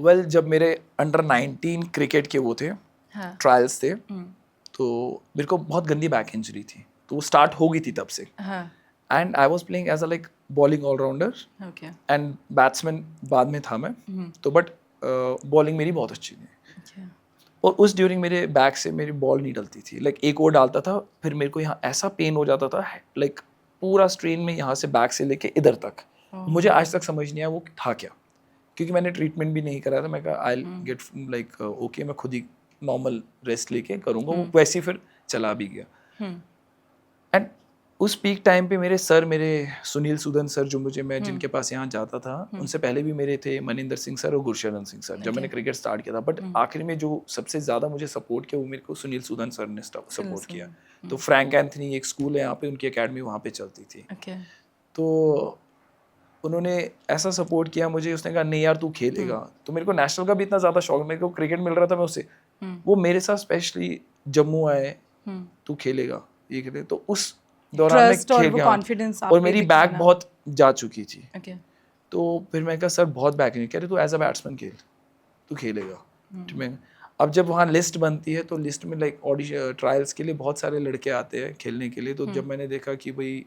वेल जब मेरे अंडर 19 क्रिकेट के वो थे हाँ। ट्रायल्स थे, तो मेरे को बहुत गंदी बैक इंजरी थी, तो वो स्टार्ट हो गई थी तब से। हाँ। And I was playing as a like bowling allrounder okay. And batsman बाद में था मैं। तो बट बॉलिंग मेरी बहुत अच्छी थी। अच्छा। और उस ड्यूरिंग मेरे बैक से मेरी बॉल नहीं डलती थी, लाइक एक और डालता था फिर मेरे को यहाँ ऐसा पेन हो जाता था, लाइक पूरा स्ट्रेन में यहाँ से बैक से लेके इधर तक। मुझे आज तक समझ नहीं आया वो था क्या, क्योंकि मैंने ट्रीटमेंट भी नहीं कराया था। मैं कहा आई गेट लाइक ओके, मैं खुद ही नॉर्मल रेस्ट लेके करूँगा। वो वैसे ही फिर चला भी गया। एंड उस पीक टाइम पे मेरे सर, मेरे सुनील सूदन सर जो मैं जिनके पास यहाँ जाता था, उनसे पहले भी मेरे थे मनिंदर सिंह सर और गुरशरण सिंह सर जब मैंने क्रिकेट स्टार्ट किया था। बट आखिर में जो सबसे ज़्यादा मुझे सपोर्ट किया वो मेरे को सुनील सूदन सर ने सपोर्ट किया। तो फ्रैंक एंथनी एक स्कूल है यहाँ पे, उनकी अकेडमी वहाँ पे चलती थी। ओके। तो उन्होंने ऐसा सपोर्ट किया मुझे, उसने कहा नहीं यार तू खेलेगा। तो मेरे को नेशनल का भी इतना ज़्यादा शौक, मेरे को क्रिकेट मिल रहा था मैं उससे, वो मेरे साथ स्पेशली जम्मू आए, तू खेलेगा ये खेले। तो उस दौरान मैं ट्रस्ट और खेल वो गया कॉन्फिडेंस और मेरी बैक बहुत जा चुकी थी। ओके। तो फिर मैं कहा सर बहुत बैक नहीं, कह रहे तू एज अ बैट्समैन खेल, तू खेलेगा। ठीक है। अब जब वहाँ लिस्ट बनती है तो लिस्ट में लाइक ऑडिशन ट्रायल्स के लिए बहुत सारे लड़के आते हैं खेलने के लिए। तो जब मैंने देखा कि भाई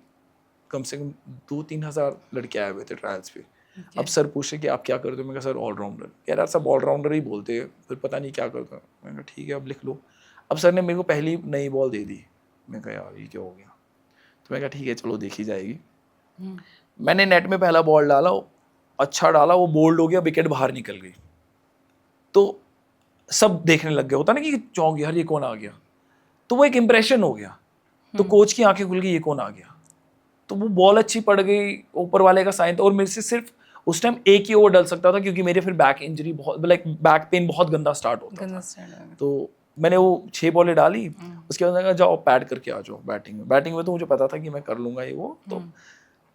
कम से कम 2-3 हज़ार लड़के आए हुए थे ट्रायल्स पे। अब सर पूछे कि आप क्या करते हो, मैं कहा सर ऑलराउंडर। कह रहा सब ऑलराउंडर ही बोलते हैं, फिर पता नहीं क्या करता। मैं कहा ठीक है अब लिख लो। अब सर ने मेरे को पहली नई बॉल दे दी। मैं कहा यार ये क्या हो गया। तो मैं कहा ठीक है चलो देखी जाएगी। मैंने नेट में पहला बॉल डाला, अच्छा डाला, वो बोल्ड हो गया, विकेट बाहर निकल गई। तो सब देखने लग गए, होता ना कि चौंक यार ये कौन आ गया। तो वो एक इम्प्रेशन हो गया। तो कोच की आंखें खुल गई, ये कौन आ गया। तो वो बॉल अच्छी पड़ गई, ऊपर वाले का साइन था। और मेरे से सिर्फ उस टाइम एक ही ओवर डल सकता था, क्योंकि मेरे फिर बैक इंजरी बहुत लाइक बैक पेन बहुत गंदा स्टार्ट होता था। तो मैंने वो 6 बॉलें डाली। उसके बाद मैंने कहा जाओ पैड करके आ जाओ बैटिंग में तो मुझे पता था कि मैं कर लूंगा ये वो। तो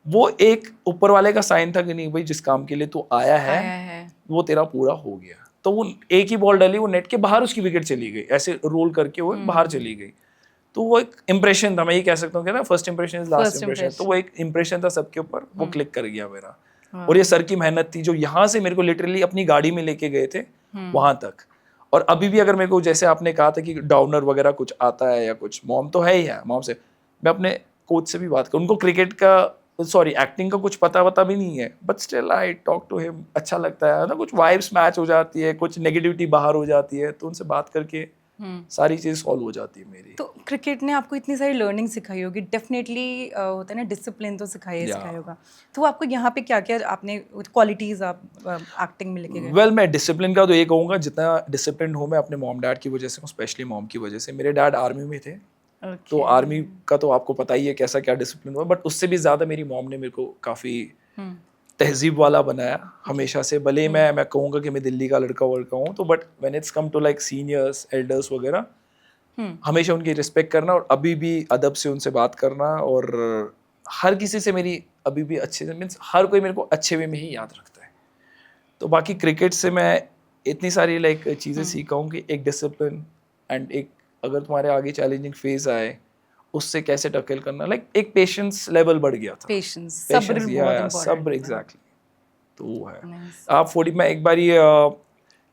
वो एक ऊपर वाले का साइन था कि नहीं भाई जिस काम के लिए तू आया है वो तेरा पूरा हो गया। तो वो एक ही बॉल डाली, वो नेट के बाहर उसकी विकेट चली गई, ऐसे रोल करके वो बाहर चली गई। तो वो एक इम्प्रेशन था, मैं ये कह सकता हूँ कि ना first impression is last impression. तो वो एक इम्प्रेशन था सबके ऊपर, वो क्लिक कर गया मेरा। और ये सर की मेहनत थी, जो यहाँ से मेरे को लिटरली अपनी गाड़ी में लेके गए थे वहां तक। और अभी भी अगर मेरे को, जैसे आपने कहा था कि डाउनर वगैरह कुछ आता है या कुछ, मॉम तो है ही है, मॉम से मैं अपने कोच से भी बात करूँ, उनको क्रिकेट का एक्टिंग का कुछ पता भी नहीं है, but still I talk to him. अच्छा लगता है ना, कुछ वाइब्स मैच हो जाती है, कुछ नेगेटिविटी बाहर हो जाती है, तो उनसे बात करके सारी चीज़ सॉल्व हो जाती है मेरी। तो क्रिकेट ने आपको इतनी सारी लर्निंग सिखाई होगी, डेफिनेटली होता है ना, डिसिप्लिन तो सिखाया होगा। तो आपको यहाँ पे क्या क्या आपने क्वालिटीज आप एक्टिंग में लेके गए? वेल मैं डिसिप्लिन का तो ये कहूँगा, जितना डिसिप्लिन हूँ मैं अपने मॉम डैड की वजह से हूँ, स्पेशली मॉम की वजह से। मेरे डैड आर्मी में थे, तो आर्मी का तो आपको पता ही है कैसा क्या डिसिप्लिन हुआ। बट उससे भी ज़्यादा मेरी मॉम ने मेरे को काफ़ी तहजीब वाला बनाया हमेशा से। भले मैं कहूँगा कि मैं दिल्ली का लड़का हूँ, तो but when it's come to like seniors, elders वगैरह, हमेशा उनकी रिस्पेक्ट करना और अभी भी अदब से उनसे बात करना। और हर किसी से मेरी अभी भी अच्छे से, मीन्स हर कोई मेरे को अच्छे वे में ही याद रखता है। तो बाकी क्रिकेट से मैं इतनी सारी लाइक चीज़ें सीखा हूँ कि एक डिसिप्लिन एंड एक अगर तुम्हारे आगे चैलेंजिंग फेज आए उससे कैसे टैकल करना, लाइक एक पेशेंस लेवल बढ़ गया था। पेशेंस, सब्र बहुत इंपॉर्टेंट है। सब्र, एग्जैक्टली। तो वो है। आप 40 में एक बार ये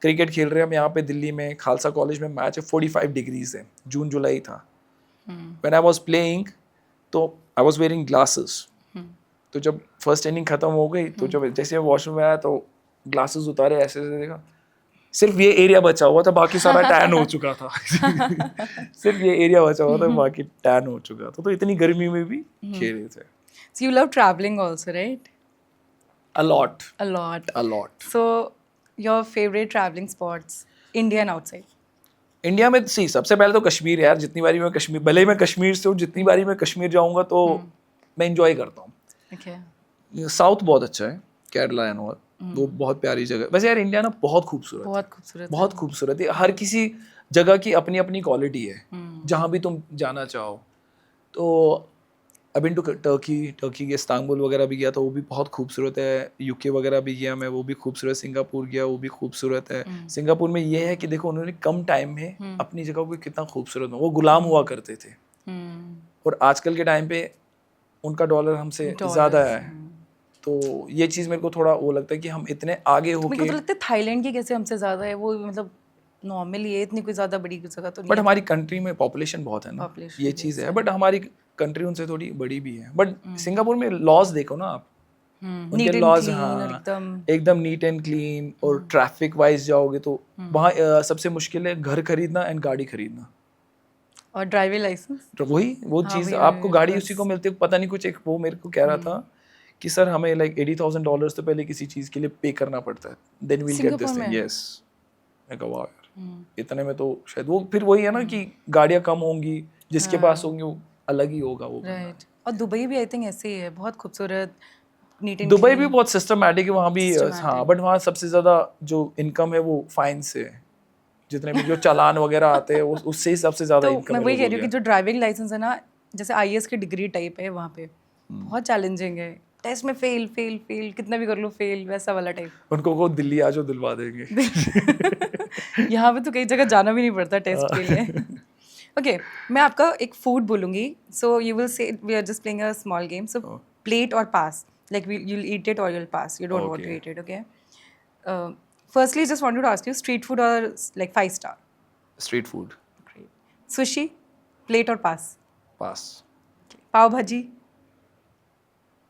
क्रिकेट खेल रहे हैं हम यहाँ पे दिल्ली में, खालसा कॉलेज में मैच है, 45 डिग्रीज है, जून जुलाई था। व्हेन आई वाज प्लेइंग तो आई वाज वेयरिंग ग्लासेस, तो जब फर्स्ट इनिंग खत्म हो गई तो जब जैसे वॉशरूम में आया तो ग्लासेस उतारे, ऐसे ऐसे देखा, सिर्फ ये एरिया बचा हुआ था, बाकी सारा टैन हो चुका था। सिर्फ ये एरिया बचा हुआ था, बाकी टैन हो चुका था। तो इतनी गर्मी में भी खेल रहे थे। So you love traveling also, right? A lot, A lot. a lot. So your favorite traveling spots, India and outside? India में सी सबसे पहले तो कश्मीर यार, जितनी बारी मैं कश्मीर, भले ही मैं कश्मीर से हूँ, जितनी बारी मैं कश्मीर जाऊंगा तो मैं इंजॉय करता हूँ। Okay. साउथ बहुत अच्छा है, केरला एंड ऑल, वो बहुत प्यारी जगह। वैसे यार इंडिया ना बहुत खूबसूरत है, बहुत खूबसूरत। बहुत खूबसूरत है। हर किसी जगह की अपनी अपनी क्वालिटी है, जहाँ भी तुम जाना चाहो। तो अभी टू टर्की के इस्तांबुल वगैरह भी गया था, वो भी बहुत खूबसूरत है। यूके वगैरह भी गया मैं, वो भी खूबसूरत। सिंगापुर गया, वो भी खूबसूरत है। सिंगापुर में ये है कि देखो उन्होंने कम टाइम में अपनी जगह को कितना खूबसूरत, वो गुलाम हुआ करते थे, और आजकल के टाइम पे उनका डॉलर हमसे ज़्यादा है। तो ये चीज़ मेरे को थोड़ा वो लगता है कि हम इतने आगे मेरे को होके, तो लगता है थाईलैंड की कैसे हमसे ज्यादा है वो, मतलब नॉर्मली है, इतनी कोई ज्यादा बड़ी जगह तो नहीं बट है। हमारी कंट्री में पॉपुलेशन बहुत है ना, Population ये चीज़ है। बट हमारी कंट्री उनसे थोड़ी बड़ी भी है। बट सिंगापुर में लॉज देखो ना आप, उनके नीट एंड लॉज, क्लीन हाँ, और एकदम एकदम नीट एंड क्लीन। और ट्रैफिक वाइज जाओगे तो वहाँ सबसे मुश्किल है घर खरीदना एंड गाड़ी खरीदना। और ड्राइविंग लाइसेंस। तो वही वो हाँ, चीज़, वही आपको मेरे गाड़ी पास। उसी को मिलती है, पता नहीं कुछ एक वो मेरे को कह रहा था कि सर हमें लाइक $80,000 तो पहले किसी चीज़ के लिए पे करना पड़ता है, then we'll get this Singapore thing. में? यस, मैं कहा वाह यार, इतने में तो शायद वो, फिर वही है ना कि गाड़ियाँ कम होंगी, जिसके पास होंगी वो अलग ही होगा वो बंदा। राइट। और दुबई भी आई थिंक ऐसे ही है, बहुत खूबसूरत, नीट एंड दुबई भी बहुत सिस्टमेटिक है वहाँ भी, Systematic. हाँ। बट वहाँ सबसे ज़्यादा जो इनकम है वो फाइन से है, जितने भी जो चालान वगैरह आते हैं उससे ही सबसे ज़्यादा तो इनकम मैं है वही कह लोगों रही हूँ कि की। जो ड्राइविंग लाइसेंस है ना, जैसे आईएएस की डिग्री टाइप है वहाँ पे, बहुत चैलेंजिंग है। टेस्ट में फेल फेल फेल, कितना भी कर लो फेल, वैसा वाला टाइप। उनको को दिल्ली आ जाओ दिलवा देंगे। यहाँ पे तो कई जगह जाना भी नहीं पड़ता टेस्ट के लिए। ओके, मैं आपका एक फूड बोलूँगी, so you will say we are just playing a small game, so plate और pass, like you will eat it और you will pass, you don't want to Okay. Eat it, okay? Firstly just wanted to ask you, street food और like 5 star? Street food, sushi, plate और पास? पास। पाव भाजी?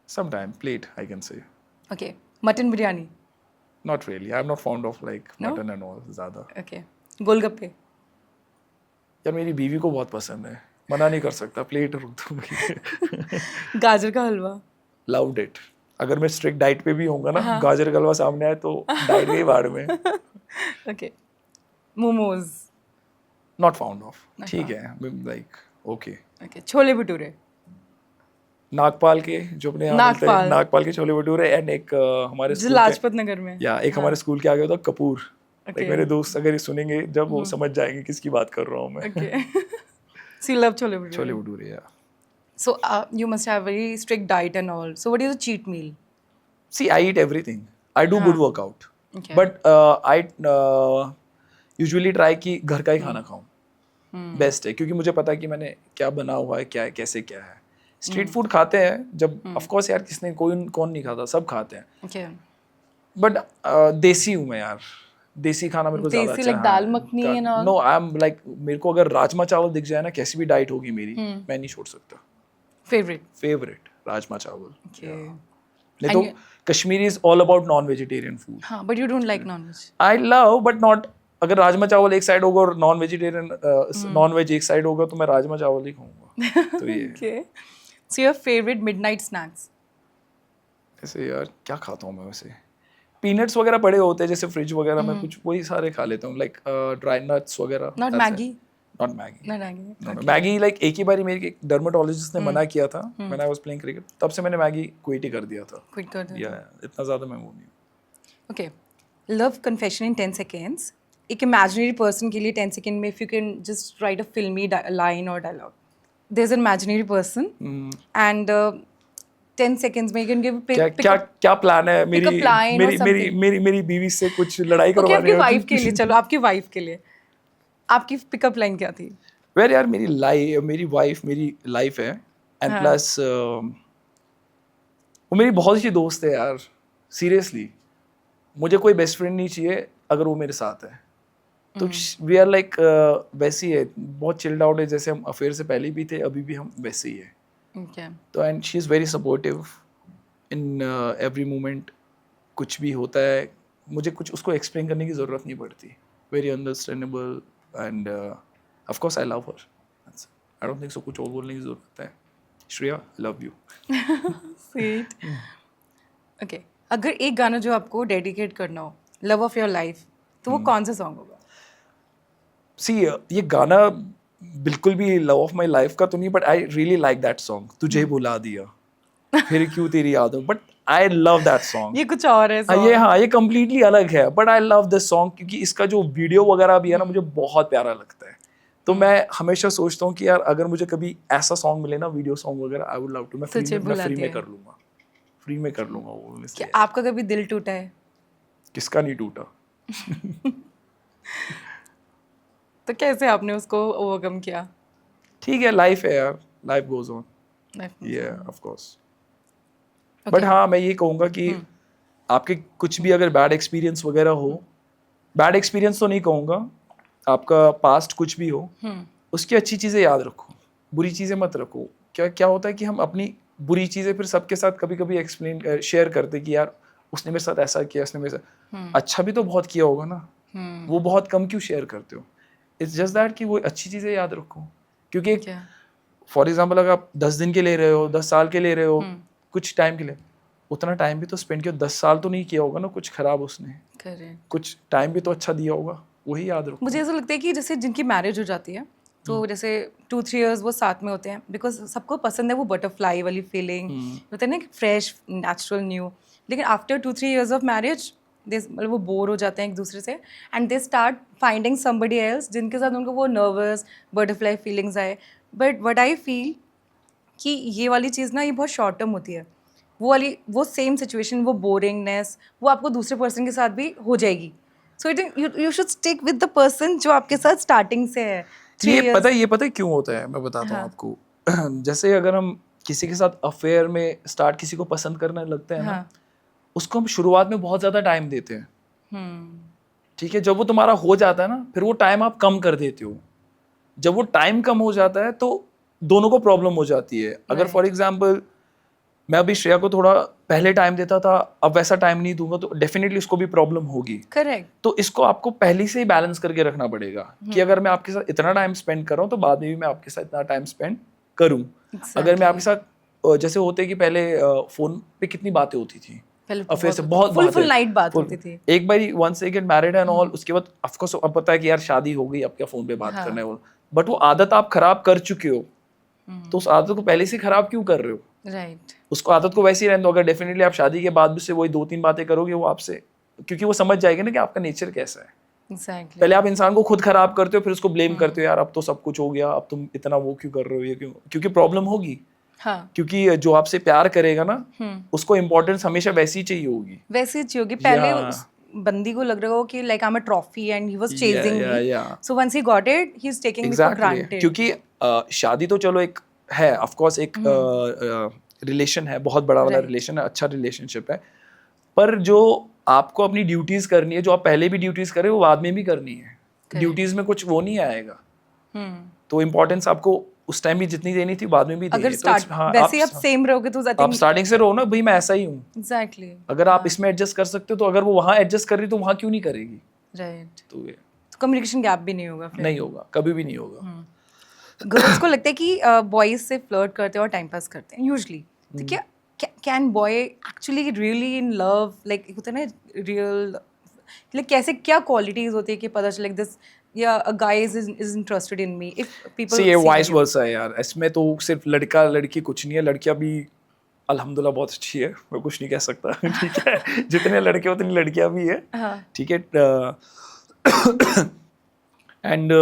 Sometime plate, I can say. Okay, mutton biryani? Not really. I'm not fond of like No? mutton and all ज़्यादा। ओके, गोलगप्पे? यार मेरी बीवी को बहुत पसंद है, मना नहीं कर सकता, प्लेट रुक दो भाई। गाजर का हलवा? Loved it. अगर मैं स्ट्रिक्ट डाइट पे भी होऊंगा ना, गाजर का हलवा सामने आए तो डाइट गई बाढ़ में। Okay, momos? Not fond of. ठीक है, like okay. Okay, chole bhature? Nagpal के जो अपने यहाँ मिलते हैं, नागपाल। नागपाल के छोले भटूरे। एंड एक हमारे जो स्कूल लाजपत नगर में? या एक हमारे स्कूल के आगे होता कपूर। Okay. Like मेरे दोस्त अगर ये सुनेंगे जब, वो समझ जाएंगे किसकी बात कर रहा हूँ मैं। Okay. So you love chole bhature? Chole bhature, या So you must have very strict diet and all. So what is a cheat meal? see, I eat everything. I do good workout. Okay. But I usually try कि घर का ही खाना खाऊं, बेस्ट है, क्योंकि मुझे पता है कि मैंने क्या बना हुआ है, क्या है, कैसे क्या है। स्ट्रीट फूड खाते हैं जब, ऑफ कोर्स यार, किसने कौन नहीं खाता, सब खाते हैं। Okay. बट देसी हूँ मैं यार, देसी खाना मेरे को ज़्यादा देसी अच्छा like dal makhani and all? No, I am like, मेरे को अगर राजमा चावल दिख जाए ना, कैसी भी डाइट होगी मेरी, मैं नहीं छोड़ सकता। Favorite? फेवरेट राजमा चावल। Okay. नहीं तो Kashmiri is all about non vegetarian food. हाँ, but you don't like non-veg? I love but not, अगर राजमा चावल एक साइड होगा और नॉन वेजिटेरियन नॉन वेज एक साइड होगा तो मैं राजमा चावल ही खाऊंगा। तो ये Okay. So your favorite midnight snacks? ऐसे यार क्या खाता हूँ मैं वैसे, पीनट्स वगैरह पड़े होते हैं जैसे फ्रिज वगैरह में, कुछ वही सारे खा लेता हूँ, लाइक ड्राई नट्स वगैरह। Not Maggi? Not Maggi. Not Maggi. Maggi like एक ही बारी मेरी डर्मेटोलॉजिस्ट ने मना किया था when I was playing cricket, तब से मैंने मैगी क्विट ही कर दिया था। Quit कर दो। या इतना ज़्यादा मैं वो नहीं। Okay. Love confession in 10 seconds. एक imaginary person के लिए 10 second में if you can just write a filmy line or dialogue. There's an imaginary person and 10 seconds में you can give क्या क्या क्या प्लान है मेरी, pick up line or मेरी मेरी something. मेरी मेरी बीवी से कुछ लड़ाई Okay, करवानी आपकी है? वाइफ के लिए, चलो आपकी वाइफ के लिए आपकी पिकअप लाइन क्या थी? वेर यार मेरी वाइफ मेरी लाइफ है, एंड प्लस वो मेरी बहुत अच्छी दोस्त है यार, सीरियसली। मुझे कोई बेस्ट फ्रेंड नहीं चाहिए अगर वो मेरे साथ है। तो वी आर लाइक वैसी है, बहुत चिल्ड आउट है, जैसे हम अफेयर से पहले भी थे, अभी भी हम वैसे ही है। Okay. तो and she is very supportive in every moment. कुछ भी होता है मुझे कुछ उसको एक्सप्लेन करने की ज़रूरत नहीं पड़ती, very understandable end of course I love her, I don't think so कुछ और बोलने की ज़रूरत है। Shreya, love you. Sweet. Okay. अगर एक गाना जो आपको डेडिकेट करना हो, लव ऑफ योर लाइफ, तो वो कौन सा सॉन्ग होगा? सी ये गाना बिल्कुल भी लव ऑफ माई लाइफ का तो नहीं, but I really like that song, तुझे भुला दिया फिर क्यों तेरी याद हो, but I love that song. ये कुछ और है ये कम्प्लीटली अलग है, but I love this song क्योंकि इसका जो वीडियो वगैरह भी है ना, मुझे बहुत प्यारा लगता है। तो मैं हमेशा सोचता हूँ कि यार अगर मुझे कभी ऐसा सॉन्ग मिले ना, वीडियो सॉन्ग वगैरह, आई वुड लव टू। मैं तुझे भुला फ्री में दिया। कर लूंगा, फ्री में कर लूंगा वो। क्या इसलिए आपका कभी दिल टूटा है? किसका नहीं टूटा। तो कैसे आपने उसको ओवरकम किया? ठीक है, लाइफ है यार, लाइफ गोज ऑन। Life में? ये ऑफ कोर्स। बट हाँ, मैं ये कहूँगा कि आपके कुछ भी अगर बैड एक्सपीरियंस वगैरह हो, बैड एक्सपीरियंस तो नहीं कहूँगा, आपका पास्ट कुछ भी हो, उसकी अच्छी चीज़ें याद रखो, बुरी चीज़ें मत रखो। क्या क्या होता है कि हम अपनी बुरी चीज़ें फिर सबके साथ कभी कभी एक्सप्लेन शेयर करते कि यार उसने मेरे साथ ऐसा किया, उसने मेरे साथ अच्छा भी तो बहुत किया होगा ना, वो बहुत कम क्यों शेयर करते हो? इट्स जस्ट दैट कि वो अच्छी चीज़ें याद रखो, क्योंकि क्या? फॉर एग्जाम्पल अगर आप 10 दिन के ले रहे हो, 10 साल के ले रहे हो, कुछ टाइम के लिए, उतना टाइम भी तो स्पेंड किया। 10 साल तो नहीं किया होगा ना कुछ खराब उसने, करेक्ट। कुछ टाइम भी तो अच्छा दिया होगा, वही याद रखो। मुझे ऐसा लगता है कि जैसे जिनकी मैरिज हो जाती है, तो जैसे 2-3 इयर्स वो साथ में होते हैं, बिकॉज सबको पसंद है वो बटरफ्लाई वाली फीलिंग, होता है ना कि फ्रेश, नेचुरल, न्यू। लेकिन आफ्टर 2-3 इयर्स ऑफ मैरिज मतलब वो बोर हो जाते हैं एक दूसरे से, and they start finding somebody else जिनके साथ उनको वो नर्वस बटरफ्लाई फीलिंग्स आए। बट व्हाट आई फील कि ये वाली चीज़ ना, ये बहुत शॉर्ट टर्म होती है। वो सेम सिचुएशन, वो बोरिंगनेस, वो आपको दूसरे पर्सन के साथ भी हो जाएगी। So you should stick with the person जो आपके साथ स्टार्टिंग से है। ये पता है क्यों होता है, मैं बताता हूँ आपको। जैसे अगर हम किसी के साथ अफेयर में स्टार्ट किसी को पसंद करने लगते हैं ना, उसको हम शुरुआत में बहुत ज़्यादा टाइम देते हैं, ठीक है। जब वो तुम्हारा हो जाता है ना, फिर वो टाइम आप कम कर देते हो। जब वो टाइम कम हो जाता है तो दोनों को प्रॉब्लम हो जाती है। अगर फॉर एग्जाम्पल मैं अभी श्रेया को थोड़ा पहले टाइम देता था, अब वैसा टाइम नहीं दूंगा, तो डेफिनेटली उसको भी प्रॉब्लम होगी। करेक्ट। तो इसको आपको पहले से ही बैलेंस करके रखना पड़ेगा कि अगर मैं आपके साथ इतना टाइम स्पेंड कर रहा हूँ तो बाद में भी मैं आपके साथ इतना टाइम स्पेंड करूँ। अगर मैं आपके साथ जैसे होते कि पहले फोन पे कितनी बातें होती थी, अफेयर से बहुत फुल नाइट बात होती थी। एक बार once they get married and all, उसके बाद ऑफ कोर्स अब पता है कि यार शादी हो गई, अब क्या फोन पे बात करना है, बट वो आदत आप खराब कर चुके हो, तो उस आदत को पहले से खराब क्यों कर रहे हो? राइट। उसको आदत को वैसे ही रहने दो। अगर डेफिनेटली आप शादी के बाद भी से वही 2-3 बातें करोगे, वो आपसे, क्योंकि वो समझ जाएगा ना कि आपका नेचर कैसा है। Exactly. पहले आप इंसान को खुद खराब करते हो, फिर उसको ब्लेम करते हो, यार अब तो सब कुछ हो गया, अब तुम इतना वो क्यों कर रहे हो, ये क्यों? क्योंकि प्रॉब्लम होगी। हाँ। क्योंकि जो आपसे प्यार करेगा ना, उसको इम्पोर्टेंस हमेशा वैसी ही चाहिए होगी। वैसी ही चाहिए होगी। पहले उस बंदी को लग रहा हो कि like I am a trophy and he was chasing me, so once he got it he is taking me for granted. क्योंकि शादी तो चलो एक है, ऑफ कोर्स एक रिलेशन है, बहुत बड़ा वाला रिलेशन है, अच्छा रिलेशनशिप है, पर जो आपको अपनी ड्यूटीज करनी है, जो आप पहले भी ड्यूटीज करे वो बाद में भी करनी है। ड्यूटीज में कुछ वो नहीं आएगा, तो इम्पोर्टेंस आपको उस टाइम भी जितनी देनी थी बाद में भी देनी है। तो वैसे आप सेम रहोगे तो आप स्टार्टिंग से रहो ना, भाई मैं ऐसा ही हूँ। एग्जैक्टली। अगर आप इसमें एडजस्ट कर सकते हो तो अगर वो वहाँ एडजस्ट कर रही तो वहाँ क्यों नहीं करेगी? राइट। तो ये कम्युनिकेशन गैप भी नहीं होगा फिर। नहीं होगा, कभी भी नहीं होगा। गर्ल्स को लगता है कि बॉयज से फ्लर्ट करते हैं और टाइम पास करते हैं यूजुअली, तो क्या can boy actually really in love, like होता है ना रियल, लाइक कैसे क्या क्वालिटीज होती है कि पता चले दिस या a guy is interested in me if people ये वाइस वर्सा है यार। इसमें तो सिर्फ लड़का लड़की कुछ नहीं है, लड़कियां भी अल्हम्दुलिल्लाह बहुत अच्छी है, मैं कुछ नहीं कह सकता। ठीक है, जितने लड़के उतनी लड़कियां भी है, ठीक है। एंड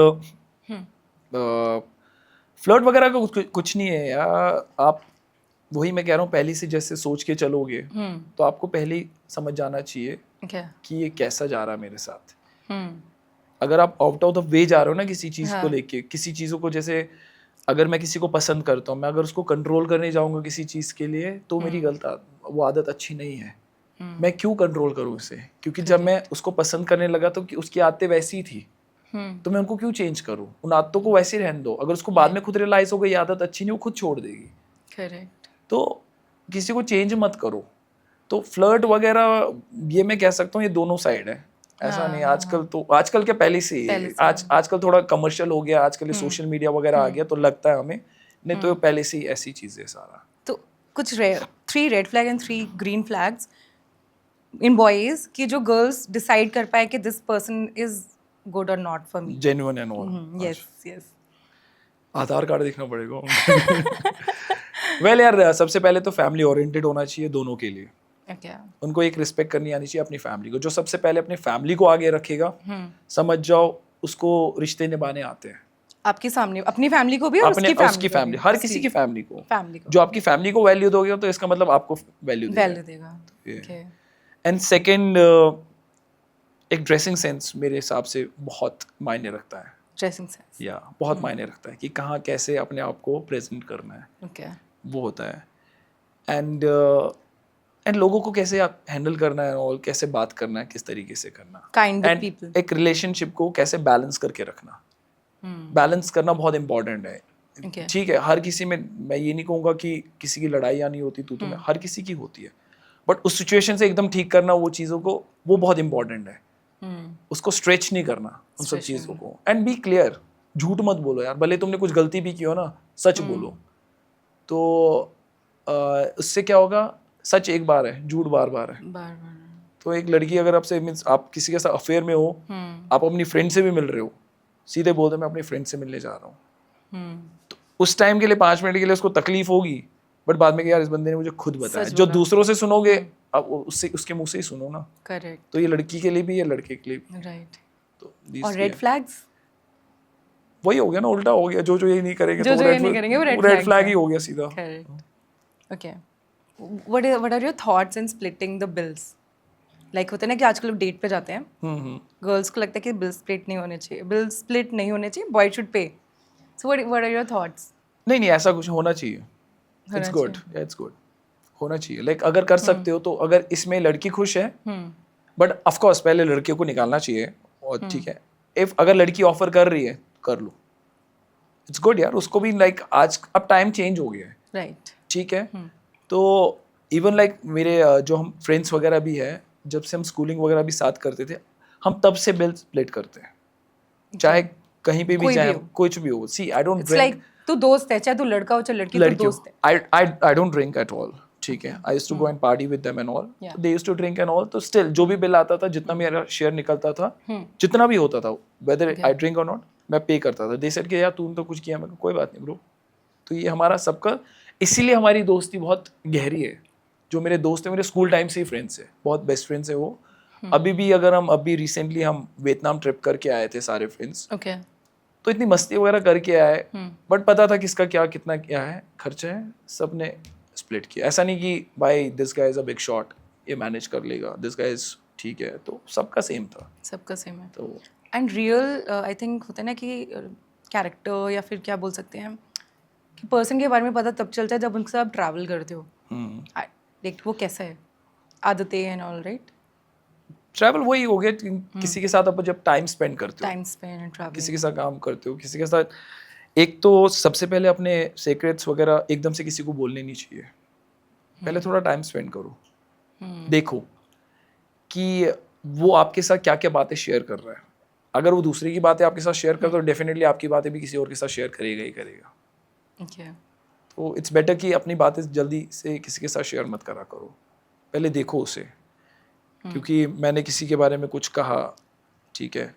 फ्लर्ट वगैरह का कुछ नहीं है यार। आप वही मैं कह रहा हूँ, पहले से जैसे सोच के चलोगे तो आपको पहले ही समझ जाना चाहिए कि ये कैसा जा रहा है मेरे साथ। अगर आप आउट ऑफ द वे जा रहे हो ना किसी चीज़ को लेके, किसी चीज़ों को, जैसे अगर मैं किसी को पसंद करता हूँ, मैं अगर उसको कंट्रोल करने जाऊँगा किसी चीज़ के लिए, तो मेरी वो आदत अच्छी नहीं है। मैं क्यों कंट्रोल करूँ उसे? क्योंकि जब मैं उसको पसंद करने लगा तो उसकी आदतें वैसी ही थी, तो मैं उनको क्यों चेंज करूँ? उन आदतों को वैसे ही रहने दो। अगर उसको बाद में खुद रियलाइज हो गई ये आदत अच्छी नहीं, वो खुद छोड़ देगी। करेक्ट। तो किसी को चेंज मत करो। तो फ्लर्ट वगैरह ये मैं कह सकता हूँ ये दोनों साइड है, ऐसा नहीं। आजकल तो आजकल के पहले से ही आजकल थोड़ा कमर्शियल हो गया, आजकल ये सोशल मीडिया वगैरह आ गया तो लगता है हमें, नहीं तो पहले से ही ऐसी चीज़ है सारा। तो कुछ 3 red flag and 3 green flags in boys कि जो गर्ल्स डिसाइड कर पाए कि दिस पर्सन इज गुड और not for me. Genuine and all. Yes yes. Aadhaar card देखना पड़ेगा। वेल यार, सबसे पहले तो फैमिली ओरिएंटेड होना चाहिए दोनों के लिए। ओके। उनको एक रिस्पेक्ट करनी आनी चाहिए अपनी फैमिली को। जो सबसे पहले अपनी फैमिली को आगे रखेगा, समझ जाओ उसको रिश्ते निभाने आते हैं। आपके सामने अपनी फैमिली को भी और अपने उसकी को फैमिली, भी। हर किसी की फैमिली को। फैमिली को जो आपकी फैमिली को वैल्यू दोगे तो इसका मतलब आपको वैल्यू देगा। ओके। एंड सेकंड, एक ड्रेसिंग सेंस मेरे हिसाब से बहुत मायने रखता है। Dressing sense. या बहुत मायने रखता है कि कहाँ कैसे अपने आप को प्रेजेंट करना है। ओके। वो होता है। एंड लोगों को कैसे आप हैंडल करना है और कैसे बात करना है, किस तरीके से करना। Kind of and people. एक रिलेशनशिप को कैसे बैलेंस करके रखना। बैलेंस करना बहुत इंपॉर्टेंट है। Okay. ठीक है, हर किसी में मैं ये नहीं कहूँगा कि किसी की लड़ाइयाँ नहीं होती, तू तो मैं, हर किसी की होती है, बट उस सिचुएशन से एकदम ठीक करना वो चीज़ों को, वो बहुत इंपॉर्टेंट है। उसको स्ट्रेच नहीं करना उन सब चीज़ों को। एंड बी क्लियर, झूठ मत बोलो यार, भले तुमने कुछ गलती भी की हो ना, सच बोलो। तो उससे क्या होगा, सच एक बार है, झूठ बार बार है। बार बार। तो एक लड़की अगर आपसे मीन्स आप किसी के साथ अफेयर में हो, आप अपनी फ्रेंड से भी मिल रहे हो, सीधे बोल दो मैं अपनी फ्रेंड से मिलने जा रहा हूँ। तो उस टाइम के लिए 5 मिनट के लिए उसको तकलीफ होगी, बट बाद में यार इस बंदे ने मुझे खुद बताया। जो दूसरों से सुनोगे अब उससे, उसके मुंह से ही सुनो ना। करेक्ट। तो ये लड़की के लिए भी है, लड़के के लिए भी। राइट। तो और रेड फ्लैग्स वही हो गया ना, उल्टा हो गया। जो ये नहीं करेंगे जो तो ये नहीं करेंगे वो रेड फ्लैग ही हो गया सीधा। Correct. Okay. What are your thoughts in splitting the bills? Like होता है ना कि आजकल लोग डेट पे जाते हैं, गर्ल्स को लगता है कि बिल स्प्लिट नहीं होने चाहिए, boy should pay. So what are your thoughts? नहीं, ऐसा कुछ होना चाहिए। इट्स गुड, इट्स गुड, होना चाहिए। लाइक अगर कर सकते हो तो, अगर इसमें लड़की खुश है, बट ऑफ कोर्स पहले लड़कियों को निकालना चाहिए। और ठीक है, इफ अगर लड़की ऑफर कर रही है कर लो, इट्स गुड यार। उसको भी लाइक आज अब टाइम चेंज हो गया है, राइट। ठीक है। तो इवन लाइक मेरे जो हम फ्रेंड्स वगैरह भी है, जब से हम स्कूलिंग वगैरह भी साथ करते थे, हम तब से बिल स्प्लिट करते हैं, चाहे कहीं पे भी जाए, कुछ भी हो। सी आई डोंट ड्रिंक, तू दोस्त है, चाहे तू लड़का हो चाहे लड़की, तू दोस्त है। I don't drink at all, ठीक है। I used to go and party with them and all, they used to drink and all. तो स्टिल जो भी बिल आता था, जितना मेरा शेयर निकलता था, जितना भी होता था, वेदर आई ड्रिंक और नॉट, मैं पे करता था। दे सेड कि यार तूने तो कुछ किया, मैं कोई बात नहीं ब्रो। तो ये हमारा सबका, इसीलिए हमारी दोस्ती बहुत गहरी है। जो मेरे दोस्त हैं, मेरे स्कूल टाइम से ही फ्रेंड्स है, बहुत बेस्ट फ्रेंड्स है वो। अभी भी अगर हम अभी रिसेंटली हम वियतनाम ट्रिप करके आए थे सारे फ्रेंड्स, ओके। तो इतनी मस्ती वगैरह करके आए, बट पता था किसका क्या कितना क्या है खर्चा है, सब ने स्प्लिट किया। ऐसा नहीं कि भाई this guy is a big shot, ये मैनेज कर लेगा, दिस गाय इज ठीक है। तो सबका सेम था, सबका सेम है। तो एंड रियल आई थिंक होता है ना कि कैरेक्टर या फिर क्या बोल सकते हैं कि पर्सन के बारे में पता तब चलता है जब उनके साथ ट्रैवल करते हो। लाइक वो कैसा है, आदतें एंड ऑल, राइट। ट्रैवल वही हो गया, किसी के साथ आप जब टाइम स्पेंड करते हो, टाइम स्पेंड एंड ट्रैवल, किसी के साथ काम करते हो, किसी के साथ, एक तो सबसे पहले अपने सीक्रेट्स वगैरह एकदम से किसी को बोलने नहीं चाहिए। पहले थोड़ा टाइम स्पेंड करो, देखो कि वो आपके साथ क्या क्या बातें शेयर कर रहा है। अगर वो दूसरे की बातें आपके साथ शेयर कर, तो डेफिनेटली आपकी बातें भी किसी और के साथ शेयर करेगा ही करेगा। तो इट्स बेटर कि अपनी बातें जल्दी से किसी के साथ शेयर मत करा करो, पहले देखो उसे। क्योंकि मैंने किसी के बारे में कुछ कहा, ठीक है,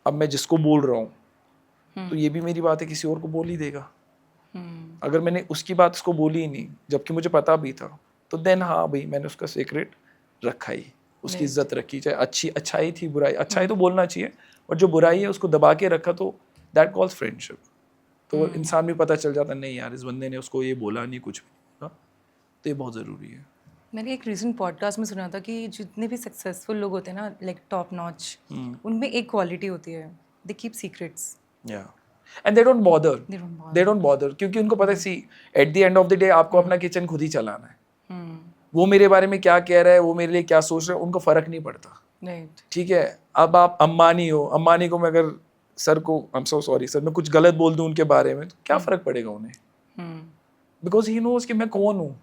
अब मैं जिसको बोल रहा हूँ तो ये भी मेरी बातें किसी और को बोल ही देगा। अगर मैंने उसकी बात उसको बोली ही नहीं, जबकि मुझे पता भी था, तो देन हाँ भाई मैंने उसका सीक्रेट रखा ही, उसकी इज्जत रखी। चाहे अच्छाई थी बुराई, अच्छाई तो बोलना चाहिए, और जो बुराई है उसको दबा के रखा, तो दैट कॉल्स फ्रेंडशिप। तो इंसान भी पता चल जाता नहीं यार इस बंदे ने उसको ये बोला नहीं, कुछ भी नहीं बोला। तो ये बहुत ज़रूरी है। मैंने एक रीसेंट पॉडकास्ट में सुना था कि जितने भी सक्सेसफुल लोग होते हैं ना, लाइक टॉप नॉच, उनमें एक क्वालिटी होती है, दे कीप सीक्रेट्स। या एंड दे डोंट बॉदर, क्योंकि उनको पता है, see at the end of the day आपको अपना किचन खुद ही चलाना है। वो मेरे बारे में क्या कह रहा है, वो मेरे लिए क्या सोच रहा है, उनको फर्क नहीं पड़ता। राइट। ठीक है, अब आप अम्बानी हो, अम्बानी को मैं अगर सर को I am so sorry sir मैं कुछ गलत बोल दूं उनके बारे में तो क्या फ़र्क पड़ेगा उन्हें, बिकॉज ही नोज कि मैं कौन हूँ।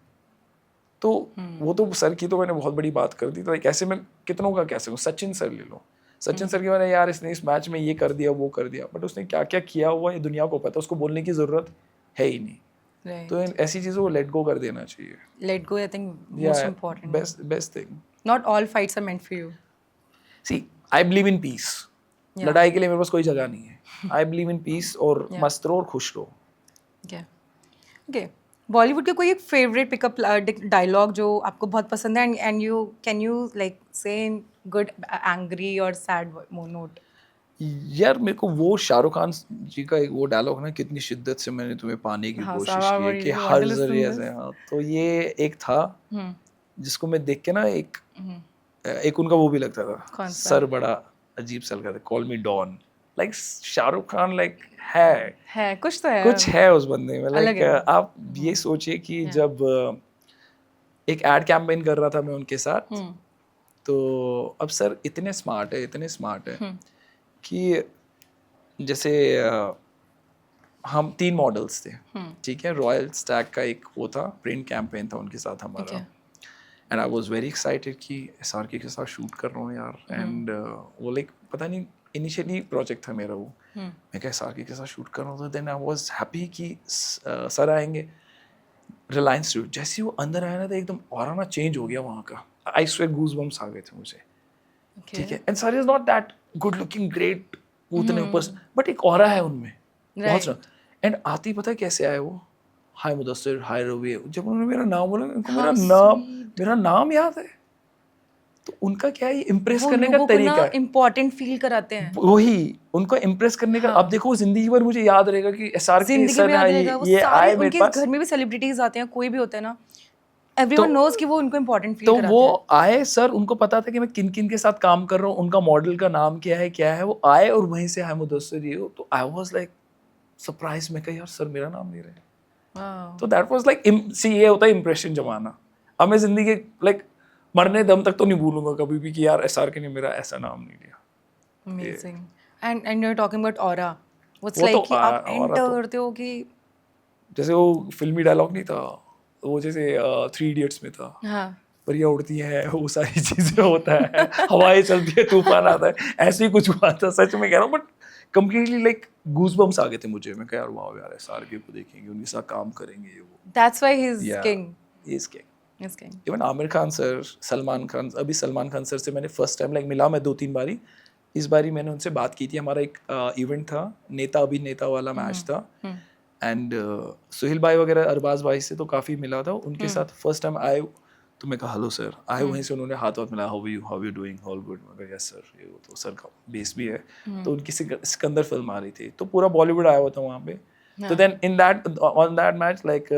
तो वो तो सर की तो मैंने बहुत बड़ी बात कर दी, तो लाइक ऐसे में कितनों का कह सकूँ, सचिन सर ले लो, सचिन सर के बारे में यार इसने इस मैच में ये कर दिया वो कर दिया, बट उसने क्या क्या किया हुआ ये दुनिया को पता, उसको बोलने की ज़रूरत है ही नहीं। Right. तो ऐसी चीज़ों को लेट गो कर देना चाहिए। Let go, I think, most important. Best thing. Not all fights are meant for you. See I believe in peace, लड़ाई के लिए मेरे पास कोई जगह नहीं है। आई बिलीव इन पीस और मस्त रहो और खुश रहो। Okay. Okay. बॉलीवुड के कोई एक फेवरेट पिकअप डायलॉग जो आपको बहुत पसंद है and you can you like से इन गुड एंग्री और सैड नोट? यार मेरे को वो शाहरुख खान जी का एक वो डायलॉग ना, कितनी शिद्दत से मैंने तुम्हें पाने की कोशिश की कि हर जरिए से, हाँ तो ये एक था जिसको मैं देख के ना एक उनका वो भी लगता था, सर बड़ा अजीब सा लगता था, call me Don, like Shahrukh Khan like है कुछ तो है, कुछ है उस बंदे में। लाइक आप ये सोचिए कि जब एक एड कैंपेन कर रहा था मैं उनके साथ, तो अब सर इतने स्मार्ट है कि जैसे हम 3 मॉडल्स थे, ठीक है, रॉयल स्टैग का एक वो था, प्रिंट कैंपेन था उनके साथ हमारा, and I was very excited कि एसआरके के साथ शूट कर रहा हूँ यार, एंड वो लाइक पता नहीं इनिशियली प्रोजेक्ट था मेरा वो, मैं क्या एसआरके के साथ शूट कर रहा हूँ, तो देन आई वाज हैप्पी कि सर आएंगे रिलायंस स्टूडियो। जैसे वो अंदर आया ना तो एकदम ऑरा ना चेंज हो गया वहाँ का, आई स्वेयर गूज बम्स आ गए थे मुझे, ठीक है, and sir is not that good looking great उतने ऊपर, बट एक ऑरा है उनमें बहुत, एंड आती पता है कैसे आए वो, हाय मुदस्सिर, हाय रवि, जब उन्होंने मेरा नाम बोला उनको मेरा नाम याद है, तो उनका क्या है इम्प्रेस करने का तरीका है, इम्पोर्टेंट फील कराते हैं, वही उनको इम्प्रेस करने का। अब देखो जिंदगी भर मुझे याद रहेगा कि एसआरके सर ये आए मेरे पास, घर में भी सेलिब्रिटीज आते हैं, कोई भी होता है ना, everyone knows कि वो उनको इम्पोर्टेंट फील कराते हैं। तो वो आए सर, उनको पता था कि मैं किन किन के साथ काम कर रहा हूँ, उनका मॉडल का नाम क्या है, वो आए और वहीं से हाय मुदस्सिर ये हो, तो आई वाज लाइक सरप्राइज में, कहा यार सर मेरा नाम ले रहे हैं, तो दैट वाज लाइक सी ये होता है इम्प्रेशन जमाना। अब मैं जिंदगी लाइक मरने दम तक तो नहीं भूलूंगा कभी भी कि यार एसआरके ने मेरा ऐसा नाम नहीं लिया। Amazing. And you are talking about aura, what's like कि आप एंटर करते हो कि जैसे वो फिल्मी डायलॉग नहीं था वो, जैसे 3 इडियट्स में था, हाँ परियां उड़ती है, वो सारी चीजें होता है, हवाएं चलती है, तूफान आता है, ऐसे ही कुछ हुआ था, सच में कह रहा हूँ, बट कंप्लीटली लाइक गूज़बम्स आ गए थे मुझे। मैं कह यार वाह यार एसआरके को देखेंगे, उनके साथ काम करेंगे, ये वो, that's why he is king, he is king. Even Aamir Khan sir, Salman Khan, अभी सलमान खान सर से मैंने फर्स्ट टाइम लाइक मिला मैं 2-3 बारी, इस बारी मैंने उनसे बात की थी, हमारा एक इवेंट था, नेता अभिनेता वाला मैच था, एंड सुहेल भाई वगैरह अरबाज भाई से तो काफ़ी मिला था, उनके साथ फर्स्ट टाइम आए तो मैं कहा हेलो सर, आए वहीं से उन्होंने हाथ मिलाया, how you doing, all good, मैं कहा यस सर, ये वो तो सर का बेस भी है, तो उनकी सिकंदर फिल्म आ रही थी, तो पूरा बॉलीवुड आया हुआ था वहाँ पे, तो then on that match like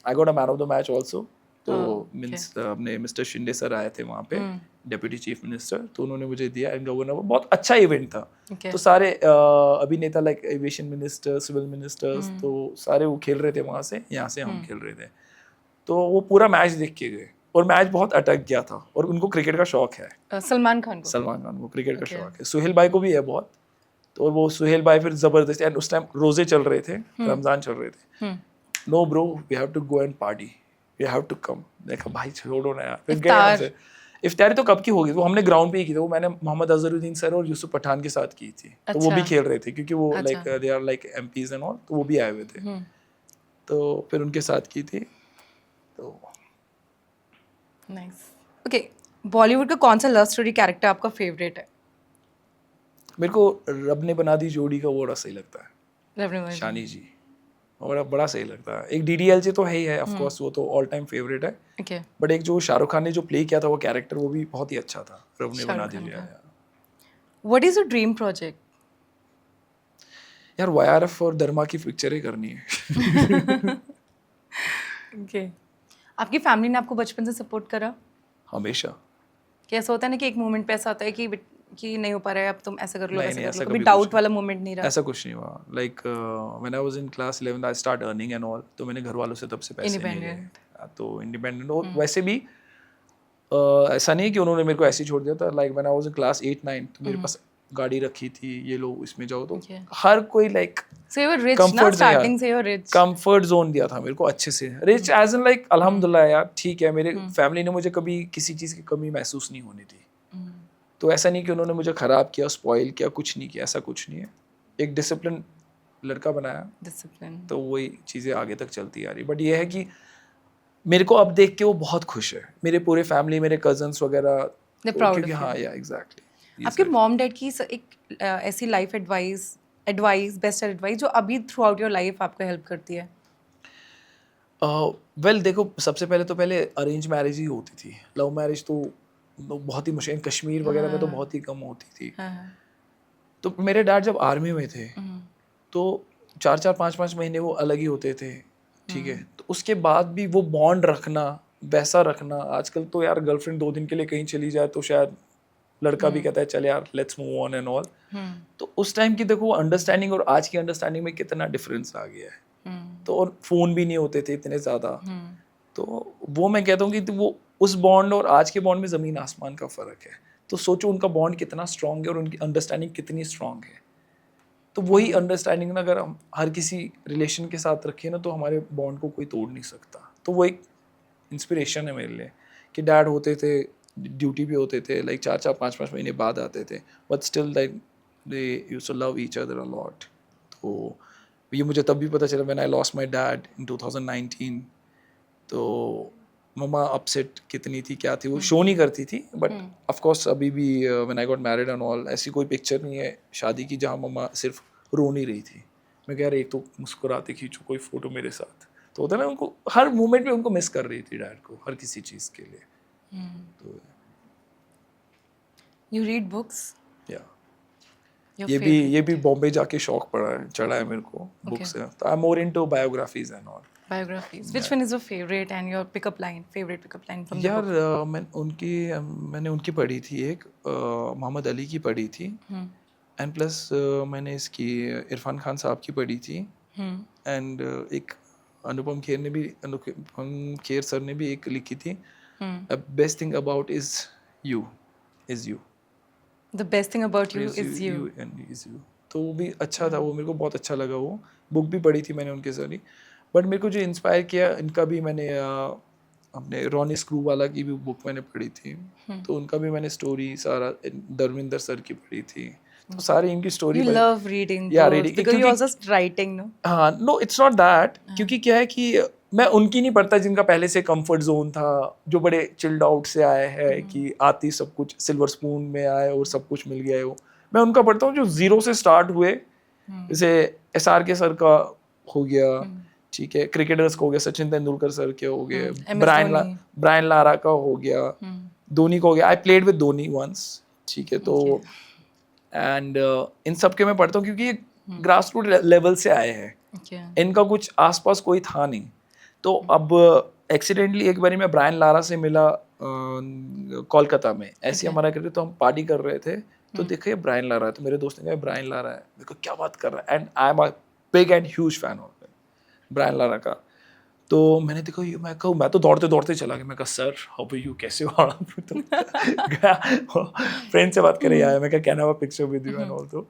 I got a man of the match also, तो मीन्स अपने मिस्टर शिंदे सर आए थे वहाँ पे, डेप्यूटी चीफ मिनिस्टर, तो उन्होंने मुझे दिया, इन लोगों ने, वो बहुत अच्छा इवेंट था, तो सारे अभिनेता like aviation minister, civil ministers, तो सारे वो खेल रहे थे वहाँ से, यहाँ से हम खेल रहे थे, तो वो पूरा मैच देख के गए, और मैच बहुत अटक गया था, और उनको क्रिकेट का शौक है, सलमान खान को क्रिकेट का शौक है, सुहेल भाई को भी है बहुत, तो वो सुहेल भाई फिर जबरदस्त, एंड उस टाइम रोजे चल रहे थे, रमजान चल रहे थे, no bro we have to go and party, you have to come, देखा भाई छोड़ो ना यार, फिर गए। इफ्तारी तो कब की होगी, वो हमने ग्राउंड पे ही की थी, वो मैंने मोहम्मद अजहरुद्दीन सर और यूसुफ पठान के साथ की थी, तो वो भी खेल रहे थे, क्योंकि वो like they are like MPs and all, तो वो भी आए हुए थे, तो फिर उनके साथ की थी, तो नाइस। ओके, बॉलीवुड का कौन सा लव स्टोरी कैरेक्टर आपका फेवरेट है? मेरे को रब ने बना दी जोड़ी का वो बड़ा सही लगता है, शानी जी, बड़ा सही लगता है। एक डीडीएलजे तो है ही है, ऑफ कोर्स वो तो ऑल टाइम फेवरेट है, okay. बट एक जो शाहरुख खान ने जो प्ले किया था वो कैरेक्टर, वो भी बहुत ही अच्छा था, रब ने बना दी। What is your dream project? यार वाईआरएफ और धर्मा की पिक्चरें करनी है। okay. आपकी फैमिली ने आपको बचपन से सपोर्ट करा? हमेशा। कैसा होता है ना कि एक मोमेंट पे ऐसा होता है कि नहीं हो पा रहा है, अब तुम ऐसा कर लो, कभी डाउट वाला मोमेंट नहीं रहा? ऐसा कुछ नहीं हुआ, like when I was in class 11 I start earning and all, तो मैंने घर वालों से तब से पैसे नहीं लिए, तो इंडिपेंडेंट और वैसे भी ऐसा नहीं कि उन्होंने मेरे को ऐसे ही छोड़ दिया था, like when I was in class 8-9 तो मेरे पास गाड़ी रखी थी, ये लो इसमें जाओ, तो Okay. हर कोई like So you were rich, na? Comfort से, Starting यार। से you're rich. कंफर्ट जोन दिया था मेरे को अच्छे से, रिच एज इन लाइक अल्हम्दुलिल्लाह यार, ठीक है, मेरे फैमिली ने मुझे कभी किसी चीज़ की कमी महसूस नहीं होने दी। तो ऐसा नहीं कि उन्होंने मुझे ख़राब किया, स्पॉइल किया, कुछ नहीं किया, ऐसा कुछ नहीं है। एक डिसिप्लिन लड़का बनाया, Discipline. तो वही चीज़ें आगे तक चलती आ रही। बट ये है कि मेरे को अब देख के वो बहुत खुश है, मेरे पूरे फैमिली, मेरे कजन्स वगैरह, They're proud क्योंकि of you. हाँ या एग्जैक्टली। आपके मॉम डैड की एक ऐसी लाइफ एडवाइस बेस्ट एडवाइस जो अभी थ्रू आउट योर लाइफ आपको हेल्प करती है? वेल देखो, सबसे पहले अरेंज मैरिज ही होती थी, लव मैरिज तो बहुत ही मुश्किल, कश्मीर वगैरह में तो बहुत ही कम होती थी। हाँ. तो मेरे डैड जब आर्मी में थे तो 4-4 5-5 महीने वो अलग ही होते थे, ठीक है। तो उसके बाद भी वो बॉन्ड रखना, वैसा रखना, आजकल तो यार गर्लफ्रेंड 2 दिन के लिए कहीं चली जाए तो शायद लड़का भी कहता है चल यार let's move on and all. तो उस टाइम की देखो अंडरस्टैंडिंग और आज की अंडरस्टैंडिंग में कितना डिफरेंस आ गया है। तो और फ़ोन भी नहीं होते थे इतने ज़्यादा, तो वो मैं कहता हूँ कि वो उस बॉन्ड और आज के बॉन्ड में ज़मीन आसमान का फ़र्क है। तो सोचो उनका बॉन्ड कितना स्ट्रॉन्ग है और उनकी अंडरस्टैंडिंग कितनी स्ट्रॉन्ग है। तो वही अंडरस्टैंडिंग ना अगर हम हर किसी रिलेशन के साथ रखें ना, तो हमारे बॉन्ड को कोई तोड़ नहीं सकता। तो वो एक इंस्पिरेशन है मेरे लिए कि डैड होते थे, ड्यूटी पे होते थे, लाइक 4-4 5-5 महीने बाद आते थे, but still like they used to love each other a lot. तो ये मुझे तब भी पता चला when I lost my dad in 2019। तो मम्मा अपसेट कितनी थी, क्या थी, वो शो नहीं करती थी, बट ऑफ कोर्स अभी भी when I got married and all, ऐसी कोई पिक्चर नहीं है शादी की जहाँ मम्मा सिर्फ रो नहीं रही थी। मैं कह रहा एक तो मुस्कुराते खींचो कोई फोटो मेरे साथ, तो होता है ना, उनको हर मोमेंट में उनको मिस कर रही थी डैड को, हर किसी चीज़ के लिए। तो You read books? या Your ये favorite? भी बॉम्बे जाके शौक चढ़ा है मेरे को बुक्स से। तो I am more into biographies and all. Biographies. Which one is your favorite and your favorite pickup line from the यार book? मैंने उनकी पढ़ी थी, एक मोहम्मद अली की पढ़ी थी, एंड प्लस मैंने इसकी इरफान खान साहब की पढ़ी थी, एंड एक अनुपम खेर सर ने भी एक लिखी थी, best thing about is you. The best thing about you is you. and is you। तो वो भी अच्छा था, वो मेरे को बहुत अच्छा लगा। वो बुक भी पढ़ी थी मैंने उनके सारी, बट मेरे को जो इंस्पायर किया इनका भी, मैंने अपने रॉनी स्क्रू वाला की भी बुक मैंने पढ़ी थी, तो उनका भी मैंने स्टोरी सारा, धर्मेंद्र सर की पढ़ी थी, तो सारी इनकी story. You love reading Yeah, those reading. because you're क्योंकि- also writing, no? हाँ, नो इट्स नॉट दैट, क्योंकि क्या है कि मैं उनकी नहीं पढ़ता जिनका पहले से कंफर्ट जोन था, जो बड़े चिल्ड आउट से आए हैं कि आती सब कुछ सिल्वर स्पून में आए और सब कुछ मिल गया है। वो मैं उनका पढ़ता हूँ जो जीरो से स्टार्ट हुए, जैसे SRK सर का हो गया, ठीक है, क्रिकेटर्स का हो गया, सचिन तेंदुलकर सर के हो गए, ब्रायन लारा का हो गया, धोनी का हो गया। I played with Dhoni once, ठीक है। तो एंड इन सब के मैं पढ़ता हूँ क्योंकि ये ग्रास रूट लेवल से आए हैं, इनका कुछ आसपास कोई था नहीं। तो अब एक्सीडेंटली एक बारी मैं ब्रायन लारा से मिला कोलकाता में, ऐसे हमारा करके, तो हम पार्टी कर रहे थे, तो देखे ब्रायन लारा है, तो मेरे दोस्त ने कहा ब्रायन लारा है, मेरे को क्या बात कर रहा है, and I am a big and huge fan of Brian Lara का। तो मैंने देखो, मैं तो दौड़ते दौड़ते चला गया, मैं कहा सर हाउ आर यू, कैसे हो आप? तो गया फ्रेंड से बात करे आया, मैं कहा can have a picture with you and all. तो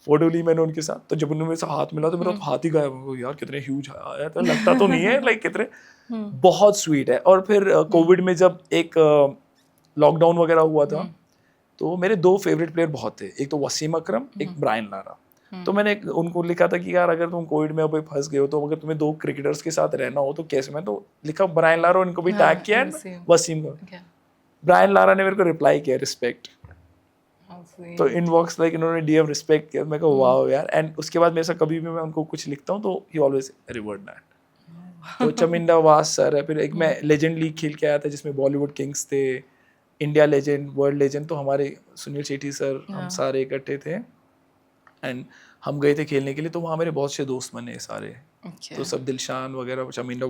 फोटो ली मैंने उनके साथ, तो जब उन्होंने मेरे साथ हाथ मिला तो मेरा तो हाथ ही गया, यार कितने ह्यूज आया था, लगता तो नहीं है लाइक कितने, बहुत स्वीट है। और फिर कोविड में जब एक लॉकडाउन वगैरह हुआ था, तो मेरे 2 फेवरेट प्लेयर बहुत थे, एक तो वसीम अकरम, एक ब्रायन लारा। तो मैंने उनको लिखा था कि यार अगर तुम कोविड में अभी फंस गए हो, तो अगर तुम्हें 2 क्रिकेटर्स के साथ रहना हो तो कैसे, मैं तो लिखा ब्रायन लारा, इनको भी टैग किया, वसीम का। ब्रायन लारा ने मेरे को रिप्लाई किया रिस्पेक्ट, तो इनबॉक्स लाइक इन्होंने DM रिस्पेक्ट किया, मैं कहा वाओ यार। एंड उसके बाद मेरे साथ कभी भी मैं उनको कुछ लिखता हूँ तो ही ऑलवेज रिवर्ट दैट। तो चमिंदा वास सर है, फिर एक मैं लेजेंड लीग खेल के आया था जिसमें बॉलीवुड किंग्स थे, इंडिया लेजेंड, वर्ल्ड लेजेंड, तो हमारे सुनील शेट्टी सर, हम सारे इकट्ठे थे एंड हम गए थे खेलने के लिए। तो वहाँ मेरे बहुत से दोस्त बने सारे, तो सब दिलशान वगैरह, चमिंदा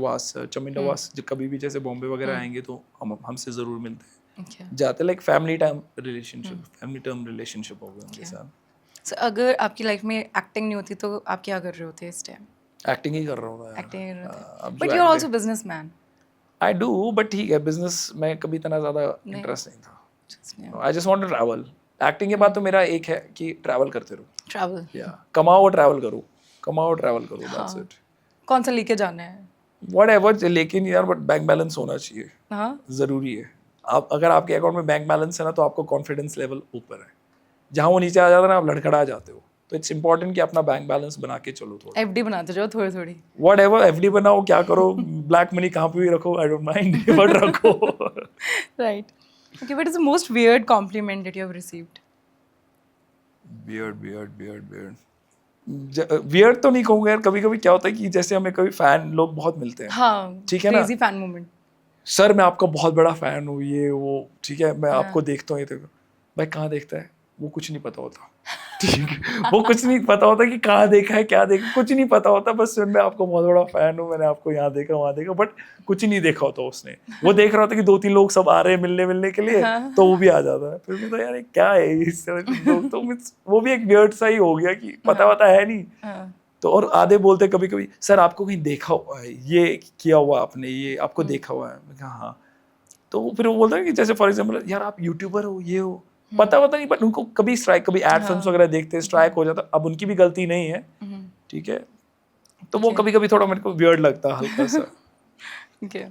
वास जब कभी भी जैसे बॉम्बे वगैरह आएंगे तो हमसे ज़रूर मिलते हैं, जाते, लाइक फैमिली टर्म रिलेशनशिप हो गया उनके साथ। So, अगर आपकी लाइफ में एक्टिंग नहीं होती तो आप क्या कर रहे होते इस टाइम? एक्टिंग ही कर रहा हूँ यार। एक्टिंग कर रहे होते, but you are also businessman. I do, but ठीक है, बिजनेस में कभी इतना ज़्यादा इंटरेस्ट नहीं था। I just want to travel, acting के बाद तो मेरा एक है कि ट्रैवल करते रहो, ट्रैवल, या कमाओ और ट्रैवल करो, कमाओ और ट्रैवल करो, दैट्स हाँ। इट। कौन सा लेके जाना है? व्हाटएवर, लेकिन यार बट बैंक बैलेंस होना चाहिए, हाँ, ज़रूरी है। आप अगर आपके अकाउंट में बैंक बैलेंस है ना, तो आपको कॉन्फिडेंस लेवल ऊपर है। जहाँ वो नीचे आ जाता है ना, आप लड़खड़ा जाते हो। तो इट्स इंपॉर्टेंट कि अपना बैंक बैलेंस बना के चलो थोड़ा। एफडी बनाते जाओ थोड़ी थोड़ी। व्हाटएवर, एफडी बनाओ, क्या करो, ब्लैक मनी कहाँ पे भी रखो, आई डोंट माइंड, बट रखो। Right. Okay, what is the most weird compliment that you have received? Weird weird तो नहीं कहूँगा यार। कभी कभी क्या होता है कि जैसे हमें कभी फैन लोग बहुत मिलते हैं, हाँ, ठीक है ना? crazy fan moment. सर मैं आपका बहुत बड़ा फैन हूँ, ये वो, ठीक है, मैं हाँ। आपको देखता हूँ, ये देखो। भाई कहाँ देखता है, वो कुछ नहीं पता होता। ठीक है, वो कुछ नहीं पता होता कि कहाँ देखा है, क्या देखा, कुछ नहीं पता होता। बस सर मैं आपको बहुत बड़ा फैन हूँ, मैंने आपको यहाँ देखा, वहाँ देखा, बट कुछ नहीं देखा होता उसने। वो देख रहा होता कि 2-3 लोग सब आ रहे हैं मिलने के लिए, तो वो भी आ जाता है। फिर मैं तो यार ये क्या है इससे लोग, तो वो भी एक वियर्ड सा ही हो गया कि पता है नहीं। हाँ, तो और आधे बोलते कभी कभी, सर आपको कहीं देखा हुआ है, ये किया हुआ आपने, ये आपको देखा हुआ है। मैं कहा हाँ। तो फिर वो बोलता है कि जैसे फॉर एग्जाम्पल यार आप यूट्यूबर हो, ये हो, पता नहीं, बट उनको कभी स्ट्राइक, कभी एड फिल्म्स वगैरह देखते हैं, स्ट्राइक हो जाता। अब उनकी भी गलती नहीं है, ठीक है। तो वो कभी कभी थोड़ा मेरे को वियर्ड लगता है हल्का सा। okay.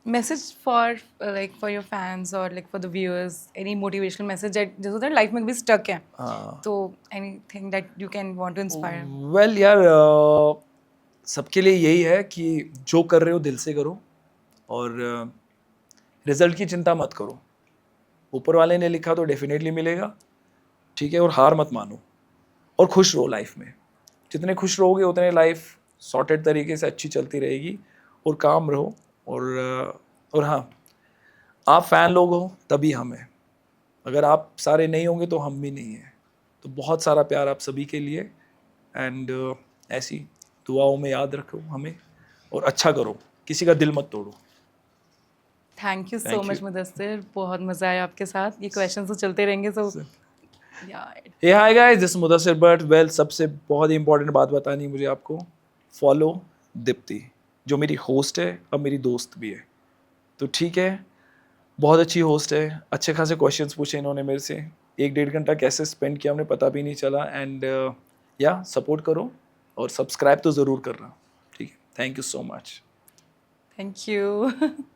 Message for like for your fans or like for the viewers, any motivational message that जैसे होता है लाइफ में भी stuck है, हाँ तो anything that you can want to inspire. Well यार, सबके लिए यही है कि जो कर रहे हो दिल से करो, और रिजल्ट की चिंता मत करो। ऊपर वाले ने लिखा तो डेफिनेटली मिलेगा, ठीक है। और हार मत मानो, और खुश रहो लाइफ में। जितने खुश रहोगे उतने लाइफ सॉर्टेड तरीके से अच्छी चलती रहेगी। और काम रहो, और हाँ, आप फैन लोग हो तभी हम हैं। अगर आप सारे नहीं होंगे तो हम भी नहीं हैं। तो बहुत सारा प्यार आप सभी के लिए, एंड ऐसी दुआओं में याद रखो हमें, और अच्छा करो, किसी का दिल मत तोड़ो। Thank you so Thank much you. Mudassir, बहुत मजा आया आपके साथ। ये क्वेश्चंस तो चलते रहेंगे, so yeah. Hey hi guys, this Mudassir but well, सबसे बहुत ही इंपॉर्टेंट बात बतानी है मुझे आपको। फॉलो दीप्ति, जो मेरी होस्ट है, अब मेरी दोस्त भी है। तो ठीक है, बहुत अच्छी होस्ट है, अच्छे खासे क्वेश्चंस पूछे इन्होंने मेरे से। 1-1.5 घंटा कैसे स्पेंड किया हमने पता भी नहीं चला। एंड या सपोर्ट करो, और सब्सक्राइब तो ज़रूर करना, ठीक है। Thank you so much. Thank you.